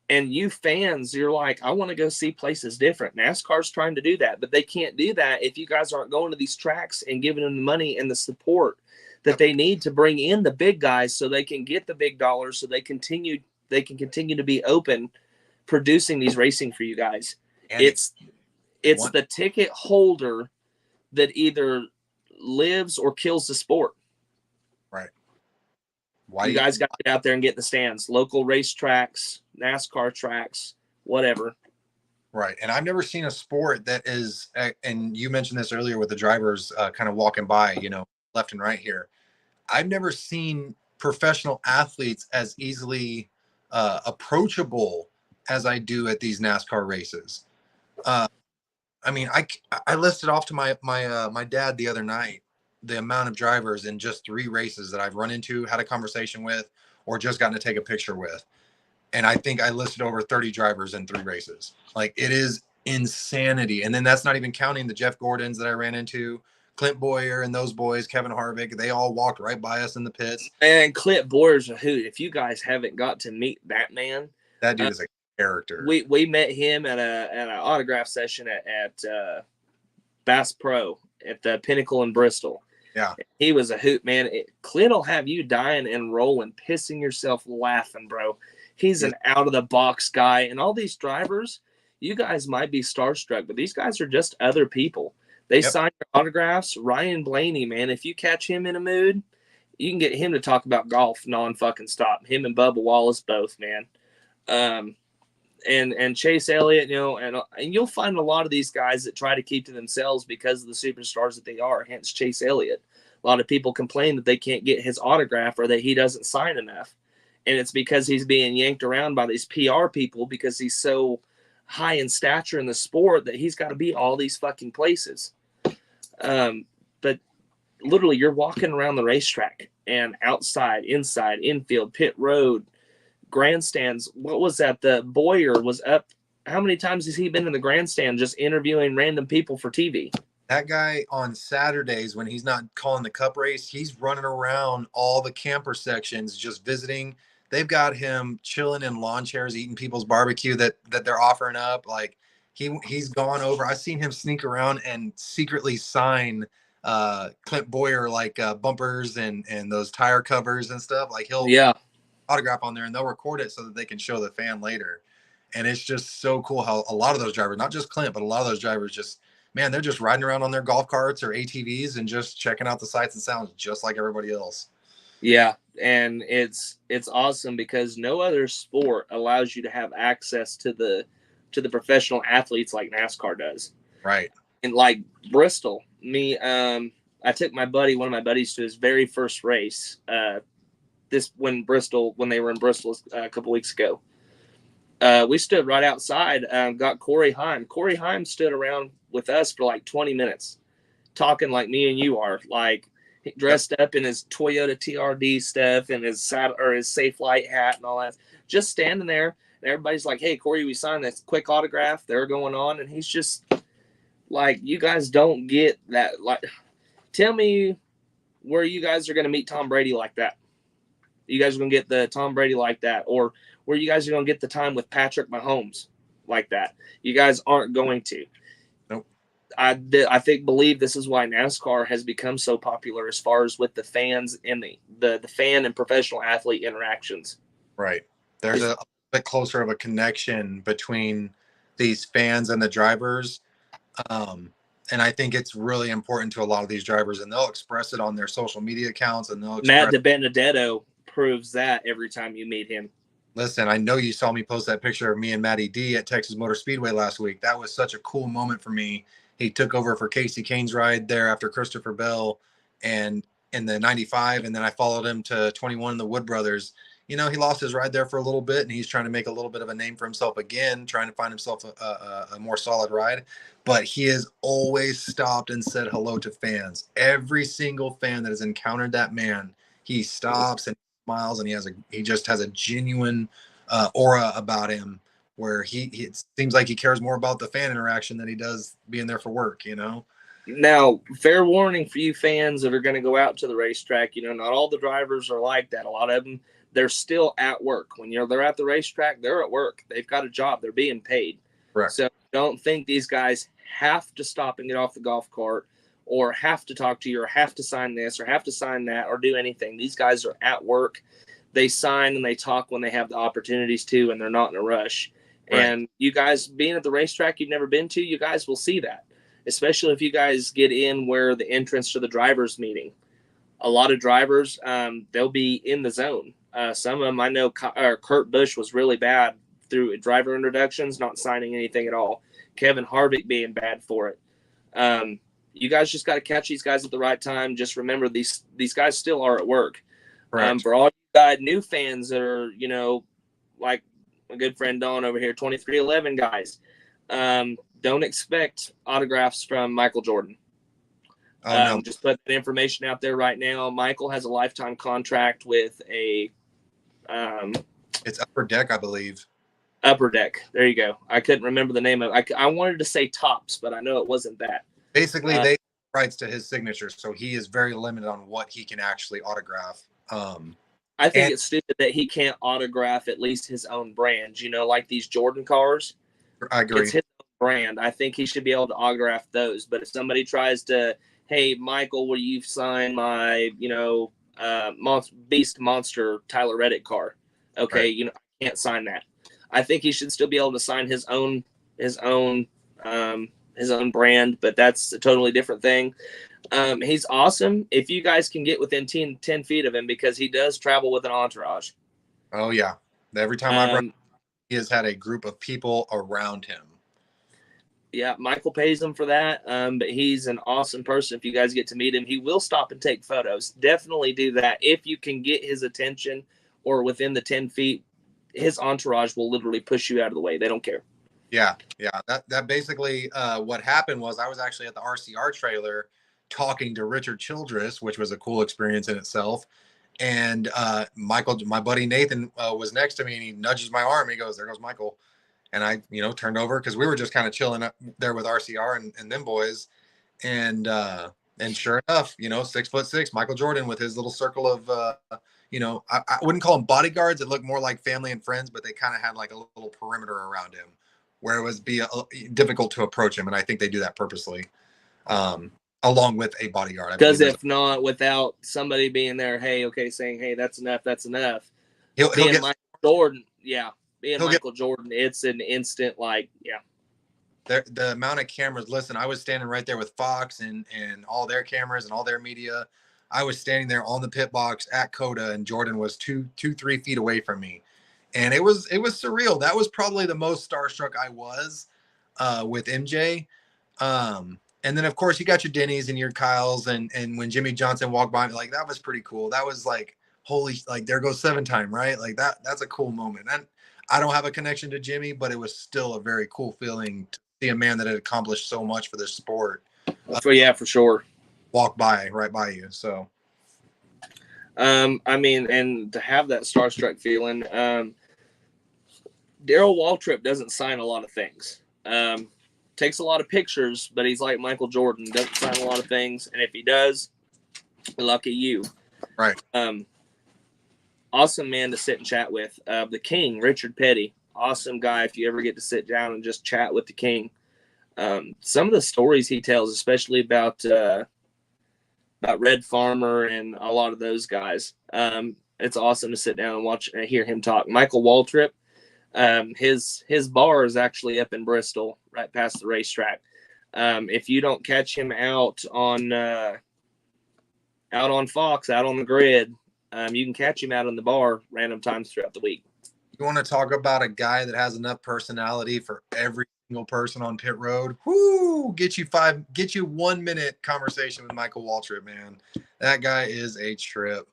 And you fans, you're like, I want to go see places different. NASCAR's trying to do that, but they can't do that if you guys aren't going to these tracks and giving them the money and the support that they need to bring in the big guys so they can get the big dollars so they can continue to be open producing these racing for you guys. And it's the ticket holder that either lives or kills the sport. Right. You guys got to get out there and get in the stands. Local racetracks, NASCAR tracks, whatever. Right. And I've never seen a sport that is, and you mentioned this earlier with the drivers kind of walking by, left and right here. I've never seen professional athletes as easily approachable as I do at these NASCAR races. I mean, I listed off to my dad the other night the amount of drivers in just 3 races that I've run into, had a conversation with, or just gotten to take a picture with. And I think I listed over 30 drivers in 3 races. Like, it is insanity. And then that's not even counting the Jeff Gordons that I ran into, Clint Boyer and those boys, Kevin Harvick. They all walked right by us in the pits. And Clint Boyer's a hoot. If you guys haven't got to meet that man, that dude is a character. We met him at an autograph session at Bass Pro at the Pinnacle in Bristol. Yeah, he was a hoot, man. Clint will have you dying and rolling, pissing yourself laughing, bro. He's an out of the box guy, and all these drivers, you guys might be starstruck, but these guys are just other people. They sign your autographs. Ryan Blaney, man, if you catch him in a mood, you can get him to talk about golf non-fucking stop. Him and Bubba Wallace both, man. And Chase Elliott, and you'll find a lot of these guys that try to keep to themselves because of the superstars that they are, hence Chase Elliott. A lot of people complain that they can't get his autograph or that he doesn't sign enough. And it's because he's being yanked around by these PR people because he's so high in stature in the sport that he's got to be all these fucking places. But literally, you're walking around the racetrack and outside, inside, infield, pit road, grandstands. What was that? The Boyer was up. How many times has he been in the grandstand just interviewing random people for TV? That guy on Saturdays when he's not calling the cup race, he's running around all the camper sections just visiting. They've got him chilling in lawn chairs, eating people's barbecue that they're offering up. Like he's gone over. I've seen him sneak around and secretly sign Clint Boyer like bumpers and those tire covers and stuff. Like he'll Yeah. autograph on there and they'll record it so that they can show the fan later. And it's just so cool how a lot of those drivers, not just Clint, but a lot of those drivers just, man, they're just riding around on their golf carts or ATVs and just checking out the sights and sounds just like everybody else. Yeah. And it's awesome because no other sport allows you to have access to the professional athletes like NASCAR does. Right. And like Bristol, I took one of my buddies to his very first race. When they were in Bristol a couple weeks ago. We stood right outside, got Corey Heim. Corey Heim stood around with us for like 20 minutes, talking like me and you are, like dressed up in his Toyota TRD stuff and his Safe Light hat and all that, just standing there. And everybody's like, "Hey, Corey, we signed this quick autograph." They're going on, and he's just like, "You guys don't get that. Like, tell me where you guys are going to meet Tom Brady like that. You guys are going to get the Tom Brady like that, or where you guys are going to get the time with Patrick Mahomes like that. You guys aren't going to." Nope. I believe this is why NASCAR has become so popular as far as with the fans and the fan and professional athlete interactions. Right. There's a bit closer of a connection between these fans and the drivers. And I think it's really important to a lot of these drivers, and they'll express it on their social media accounts. And they'll Matt DiBenedetto proves that every time you meet him. Listen, I know you saw me post that picture of me and Matty D at Texas Motor Speedway last week. That was such a cool moment for me. He took over for Casey Kane's ride there after Christopher Bell and in the 95. And then I followed him to 21 in the Wood Brothers. You know, he lost his ride there for a little bit and he's trying to make a little bit of a name for himself again, trying to find himself a more solid ride. But he has always stopped and said hello to fans. Every single fan that has encountered that man, he stops and smiles, and he just has a genuine aura about him where it seems like he cares more about the fan interaction than he does being there for work, you know? Now, fair warning for you fans that are going to go out to the racetrack, you know, not all the drivers are like that. A lot of them, they're still at work. When they're at the racetrack, they're at work. They've got a job. They're being paid. Correct. So don't think these guys have to stop and get off the golf cart or have to talk to you or have to sign this or have to sign that or do anything. These guys are at work. They sign and they talk when they have the opportunities to, and they're not in a rush. Right. And you guys being at the racetrack you've never been to, you guys will see that, especially if you guys get in where the entrance to the drivers meeting. A lot of drivers, they'll be in the zone. Some of them, I know Kurt Busch was really bad through driver introductions, not signing anything at all. Kevin Harvick being bad for it. You guys just got to catch these guys at the right time. Just remember, these guys still are at work. For all you new fans that are, you know, like my good friend Don over here, 2311 guys, don't expect autographs from Michael Jordan. No. Just put the information out there right now. Michael has a lifetime contract with a it's Upper Deck, I believe. Upper Deck. There you go. I couldn't remember the name of it. I wanted to say Tops, but I know it wasn't that. Basically, they rights to his signature, so he is very limited on what he can actually autograph. I think it's stupid that he can't autograph at least his own brand. You know, like these Jordan cars. I agree. It's his own brand. I think he should be able to autograph those. But if somebody tries to, hey, Michael, will you sign my, you know, Beast Monster Tyler Reddick car? Okay, right. You know, I can't sign that. I think he should still be able to sign his own brand, but that's a totally different thing. He's awesome if you guys can get within 10 feet of him because he does travel with an entourage. Oh, yeah. Every time I've run, he has had a group of people around him. Yeah, Michael pays him for that, but he's an awesome person. If you guys get to meet him, he will stop and take photos. Definitely do that. If you can get his attention or within the 10 feet, his entourage will literally push you out of the way. They don't care. Yeah. That basically what happened was I was actually at the RCR trailer talking to Richard Childress, which was a cool experience in itself. And Michael, my buddy Nathan, was next to me, and he nudges my arm. He goes, "There goes Michael." And I, turned over because we were just kind of chilling up there with RCR and them boys. And sure enough, 6'6", Michael Jordan with his little circle of, I wouldn't call them bodyguards. It looked more like family and friends, but they kind of had like a little perimeter around him where it was difficult to approach him. And I think they do that purposely, along with a bodyguard. Because if not, without somebody being there, saying, hey, that's enough. He'll get Michael Jordan, Michael Jordan, it's an instant, the amount of cameras. Listen, I was standing right there with Fox and all their cameras and all their media. I was standing there on the pit box at Coda, and Jordan was 3 feet away from me, and it was surreal. That was probably the most starstruck I was with MJ. And then of course you got your Denny's and your Kyles, and when Jimmy Johnson walked by, like, that was pretty cool. That was like, holy, like, there goes 7-time, right? Like that's a cool moment. And I don't have a connection to Jimmy, but it was still a very cool feeling to see a man that had accomplished so much for this sport. For sure. Walk by right by you. So, and to have that starstruck feeling, Darrell Waltrip doesn't sign a lot of things. Takes a lot of pictures, but he's like Michael Jordan, doesn't sign a lot of things. And if he does, lucky you. Right. Awesome man to sit and chat with. The King, Richard Petty, awesome guy. If you ever get to sit down and just chat with the King, some of the stories he tells, especially about Red Farmer and a lot of those guys, it's awesome to sit down and watch and hear him talk. Michael Waltrip, his bar is actually up in Bristol, right past the racetrack. If you don't catch him out on Fox, out on the grid, you can catch him out in the bar random times throughout the week. You want to talk about a guy that has enough personality for every single person on pit road? Whoo! Get you 1 minute conversation with Michael Waltrip, man. That guy is a trip.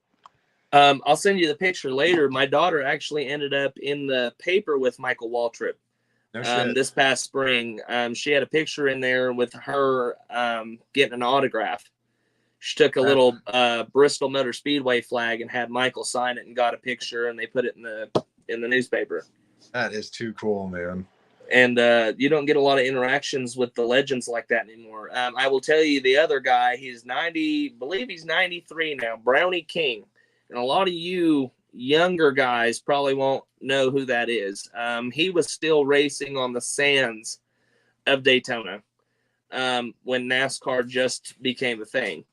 I'll send you the picture later. My daughter actually ended up in the paper with Michael Waltrip this past spring. She had a picture in there with her getting an autograph. She took a little Bristol Motor Speedway flag and had Michael sign it and got a picture, and they put it in the newspaper. That is too cool, man. And you don't get a lot of interactions with the legends like that anymore. I will tell you the other guy, he's 93 now, Brownie King. And a lot of you younger guys probably won't know who that is. He was still racing on the sands of Daytona when NASCAR just became a thing.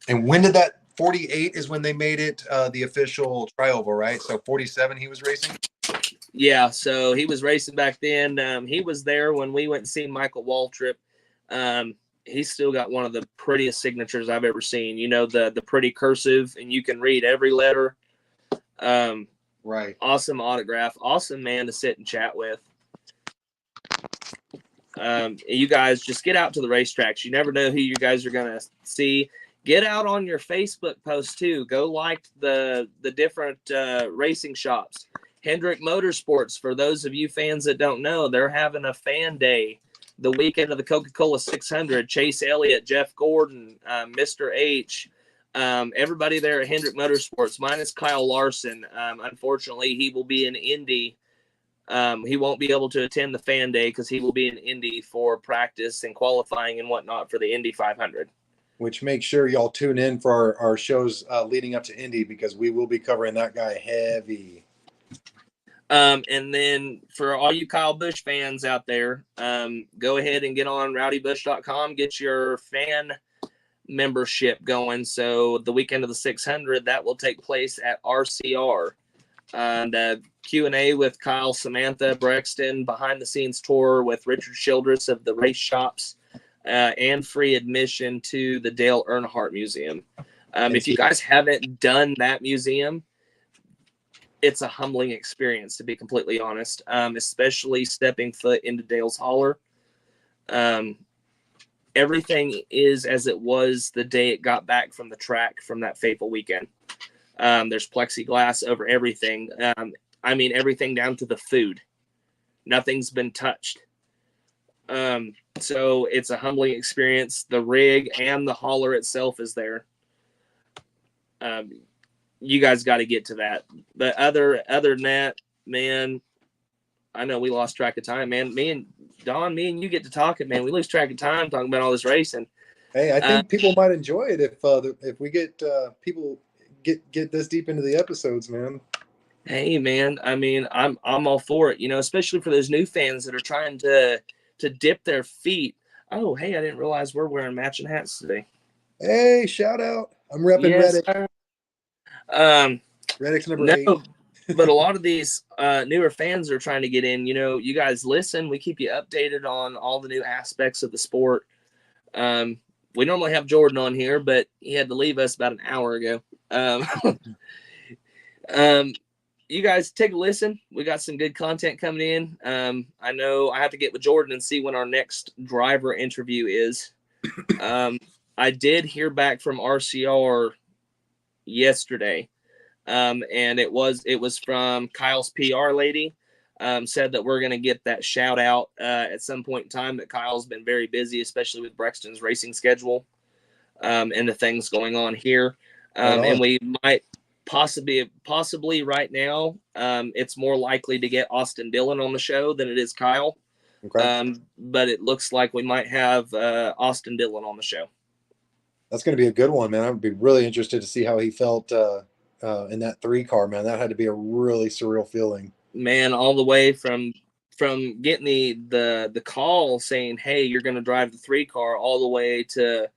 And when did that 48 is when they made it the official trioval, right? So 47 he was racing? Yeah, so he was racing back then. He was there when we went and seen Michael Waltrip. He's still got one of the prettiest signatures I've ever seen. The pretty cursive, and you can read every letter. Right. Awesome autograph. Awesome man to sit and chat with. You guys just get out to the racetracks. You never know who you guys are going to see. Get out on your Facebook post too. Go like the different racing shops. Hendrick Motorsports, for those of you fans that don't know, they're having a fan day the weekend of the Coca-Cola 600. Chase Elliott, Jeff Gordon, Mr. H, everybody there at Hendrick Motorsports, minus Kyle Larson. Unfortunately, he will be in Indy. He won't be able to attend the fan day because he will be in Indy for practice and qualifying and whatnot for the Indy 500. Which make sure y'all tune in for our shows leading up to Indy, because we will be covering that guy heavy. And then for all you Kyle Busch fans out there, go ahead and get on rowdybusch.com, get your fan membership going. So the weekend of the 600, that will take place at RCR. And Q&A with Kyle, Samantha, Brexton, behind the scenes tour with Richard Childress of the Race Shops, and free admission to the Dale Earnhardt Museum. If you guys haven't done that museum, it's a humbling experience, to be completely honest, especially stepping foot into Dale's Holler. Everything is as it was the day it got back from the track from that fateful weekend. There's plexiglass over everything. Everything down to the food. Nothing's been touched. So it's a humbling experience. The rig and the hauler itself is there. You guys got to get to that. But other than that, man, I know we lost track of time, man. Me and Don, me and you get to talking, man. We lose track of time talking about all this racing. Hey, I think people might enjoy it if we get people get this deep into the episodes, man. Hey, man. I mean, I'm all for it. Especially for those new fans that are trying to dip their feet. Oh, hey, I didn't realize we're wearing matching hats today. Hey, shout out! I'm repping Yes, Reddick. Reddick's number 8. But a lot of these newer fans are trying to get in. You guys listen. We keep you updated on all the new aspects of the sport. We normally have Jordan on here, but he had to leave us about an hour ago. You guys take a listen. We got some good content coming in. I know I have to get with Jordan and see when our next driver interview is. I did hear back from RCR yesterday. And it was from Kyle's PR lady. Said that we're going to get that shout out at some point in time, that Kyle's been very busy, especially with Brexton's racing schedule and the things going on here. And we might possibly right now, it's more likely to get Austin Dillon on the show than it is Kyle. Okay. But it looks like we might have Austin Dillon on the show. That's going to be a good one, man. I would be really interested to see how he felt in that 3 car, man. That had to be a really surreal feeling, man. All the way from getting the call saying, hey, you're going to drive the 3 car, all the way to,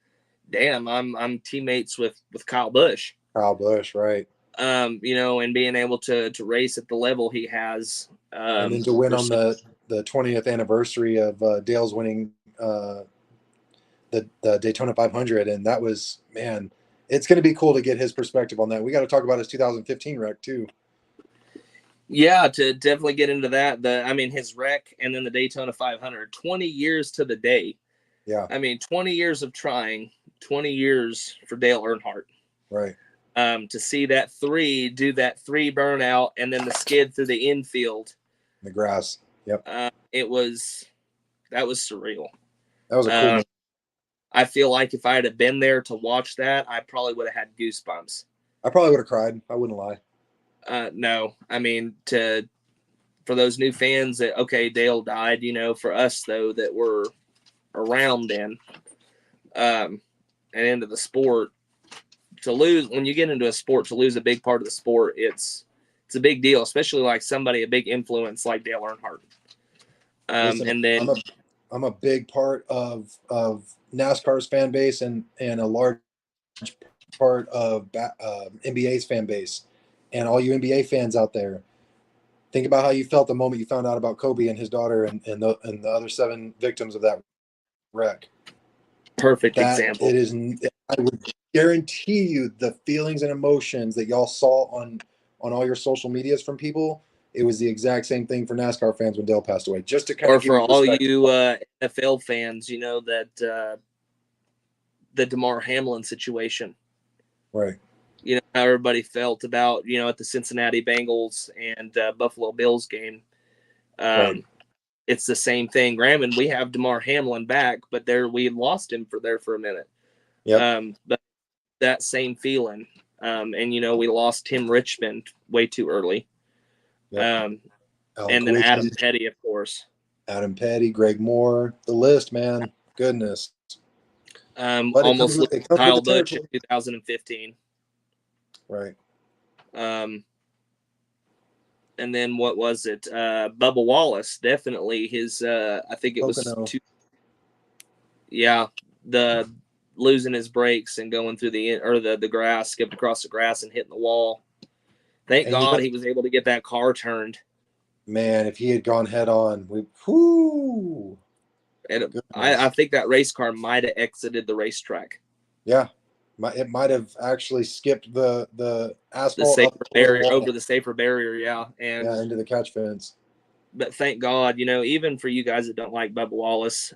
damn, I'm teammates with Kyle Busch, right. And being able to race at the level he has, and then to win on the 20th anniversary of Dale's winning the Daytona 500. And that was, man, it's going to be cool to get his perspective on that. We got to talk about his 2015 wreck too. Yeah, to definitely get into that. His wreck and then the Daytona 500, 20 years to the day. Yeah. 20 years of trying, 20 years for Dale Earnhardt. Right. To see that 3 burnout and then the skid through the infield. The grass. Yep. That was surreal. That was a cool moment. I feel like if I had been there to watch that, I probably would have had goosebumps. I probably would have cried. I wouldn't lie. No, for those new fans that, okay, Dale died, for us though, that were around then, and into the sport, when you get into a sport, to lose a big part of the sport, it's a big deal, especially like somebody, a big influence like Dale Earnhardt. Listen, and then I'm a big part of NASCAR's fan base and a large part of NBA's fan base, and all you NBA fans out there, think about how you felt the moment you found out about Kobe and his daughter and the other 7 victims of that wreck. Perfect example. It is. I would guarantee you the feelings and emotions that y'all saw on all your social medias from people. It was the exact same thing for NASCAR fans when Dale passed away. Just to kind or of give for you all you NFL fans, that the DeMar Hamlin situation. Right. How everybody felt about, at the Cincinnati Bengals and Buffalo Bills game. Right. It's the same thing. Granted, we have DeMar Hamlin back, but we lost him for a minute. Yep. But that same feeling. And, we lost Tim Richmond way too early. Yep. And then Adam Petty, of course. Adam Petty, Greg Moore, the list, man. Goodness. Almost Kyle Busch in 2015. Right. And then what was it? Bubba Wallace, definitely his. I think it was the losing his brakes and going through the grass, skipped across the grass and hitting the wall. Thank God he was able to get that car turned. Man, if he had gone head on, I think that race car might have exited the racetrack. Yeah. It might have actually skipped the asphalt over the safer barrier, and into the catch fence. But thank God, even for you guys that don't like Bubba Wallace,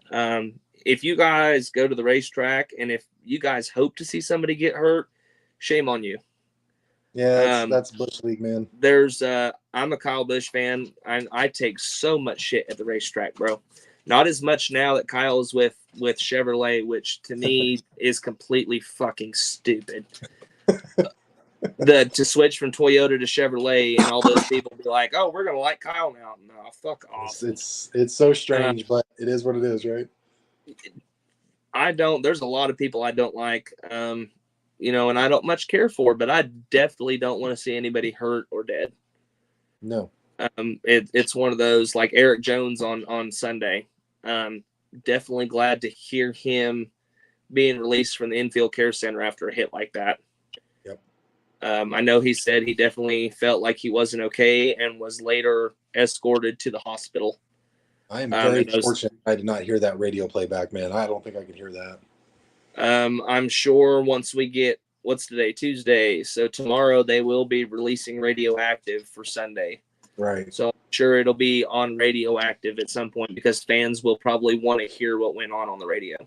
if you guys go to the racetrack and if you guys hope to see somebody get hurt, shame on you. Yeah, that's Busch League, man. I'm a Kyle Busch fan. I take so much shit at the racetrack, bro. Not as much now that Kyle is with Chevrolet, which to me is completely fucking stupid. to switch from Toyota to Chevrolet, and all those people be like, "Oh, we're gonna like Kyle now." No, fuck off. It's so strange, but it is what it is, right? I don't. There's a lot of people I don't like, you know, and I don't much care for, but I definitely don't want to see anybody hurt or dead. No. It's one of those, like Eric Jones on Sunday. Definitely glad to hear him being released from the infield care center after a hit like that. Yep. I know he said he definitely felt like he wasn't okay and was later escorted to the hospital. I am very fortunate I did not hear that radio playback, man. I don't think I could hear that. I'm sure once we get, what's today? Tuesday. So tomorrow they will be releasing Radioactive for Sunday. Right. So I'm sure it'll be on Radioactive at some point because fans will probably want to hear what went on the radio.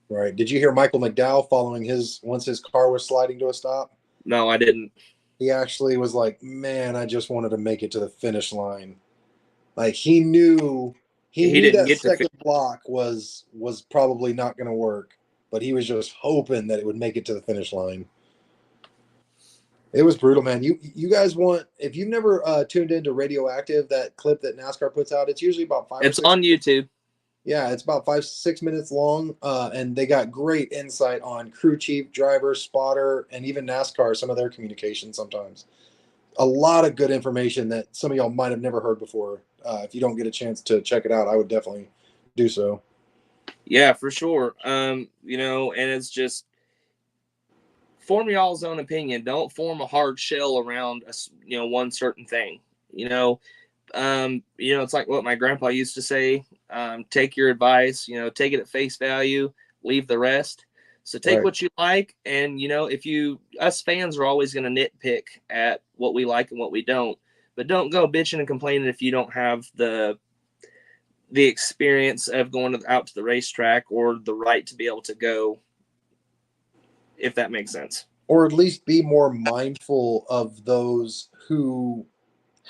Right. Did you hear Michael McDowell following once his car was sliding to a stop? No, I didn't. He actually was like, man, I just wanted to make it to the finish line. Like he knew that second block was probably not going to work, but he was just hoping that it would make it to the finish line. It was brutal, man. You guys want, if you've never tuned into Radioactive, that clip that NASCAR puts out, it's usually about 5 It's on YouTube. Yeah, it's about 5-6 minutes long, and they got great insight on crew chief, driver, spotter, and even NASCAR, some of their communication sometimes. A lot of good information that some of y'all might have never heard before. If you don't get a chance to check it out, I would definitely do so. Yeah, for sure. You know, and it's just form y'all's own opinion. Don't form a hard shell around one certain thing. It's like what my grandpa used to say. Take your advice, take it at face value, leave the rest. So take what you like. And, us fans are always going to nitpick at what we like and what we don't, but don't go bitching and complaining if you don't have the experience of going out to the racetrack or the right to be able to go, if that makes sense. Or at least be more mindful of those who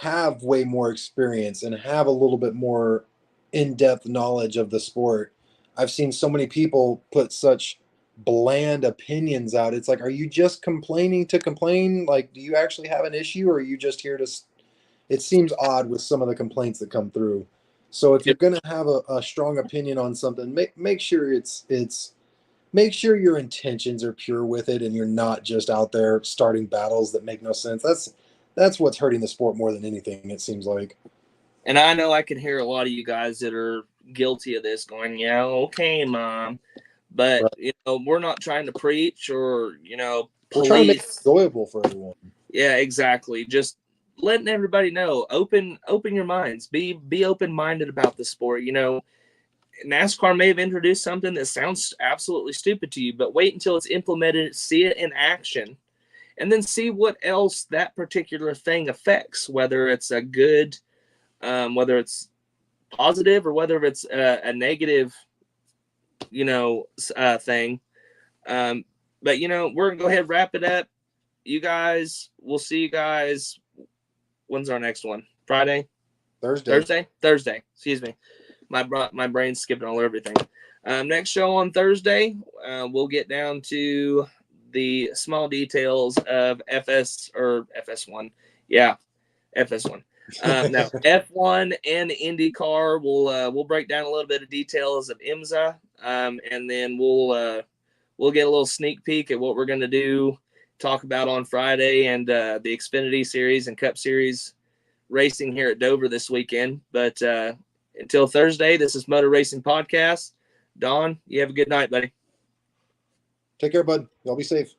have way more experience and have a little bit more in-depth knowledge of the sport. I've seen so many people put such bland opinions out. It's like, are you just complaining to complain? Like, do you actually have an issue, or are you just here to? It seems odd with some of the complaints that come through. So if you're going to have a strong opinion on something, make sure make sure your intentions are pure with it, and you're not just out there starting battles that make no sense. That's what's hurting the sport more than anything, it seems like. And I know I can hear a lot of you guys that are guilty of this going, yeah, okay, Mom. But, we're not trying to preach or, police. We're trying to make it enjoyable for everyone. Yeah, exactly. Just letting everybody know, open your minds. Be open-minded about the sport. NASCAR may have introduced something that sounds absolutely stupid to you, but wait until it's implemented, see it in action, and then see what else that particular thing affects, whether it's a good, whether it's positive, or whether it's a negative, thing. But, we're going to go ahead and wrap it up. You guys, we'll see you guys. When's our next one? Friday? Thursday. Excuse me. My brain's skipping all everything. Next show on Thursday, we'll get down to the small details of FS1. Yeah, FS1. No, F1 and IndyCar. We'll break down a little bit of details of IMSA, and then we'll get a little sneak peek at what we're going to talk about on Friday, and the Xfinity Series and Cup Series racing here at Dover this weekend. But until Thursday, this is Motor Racing Podcast. Don, you have a good night, buddy. Take care, bud. Y'all be safe.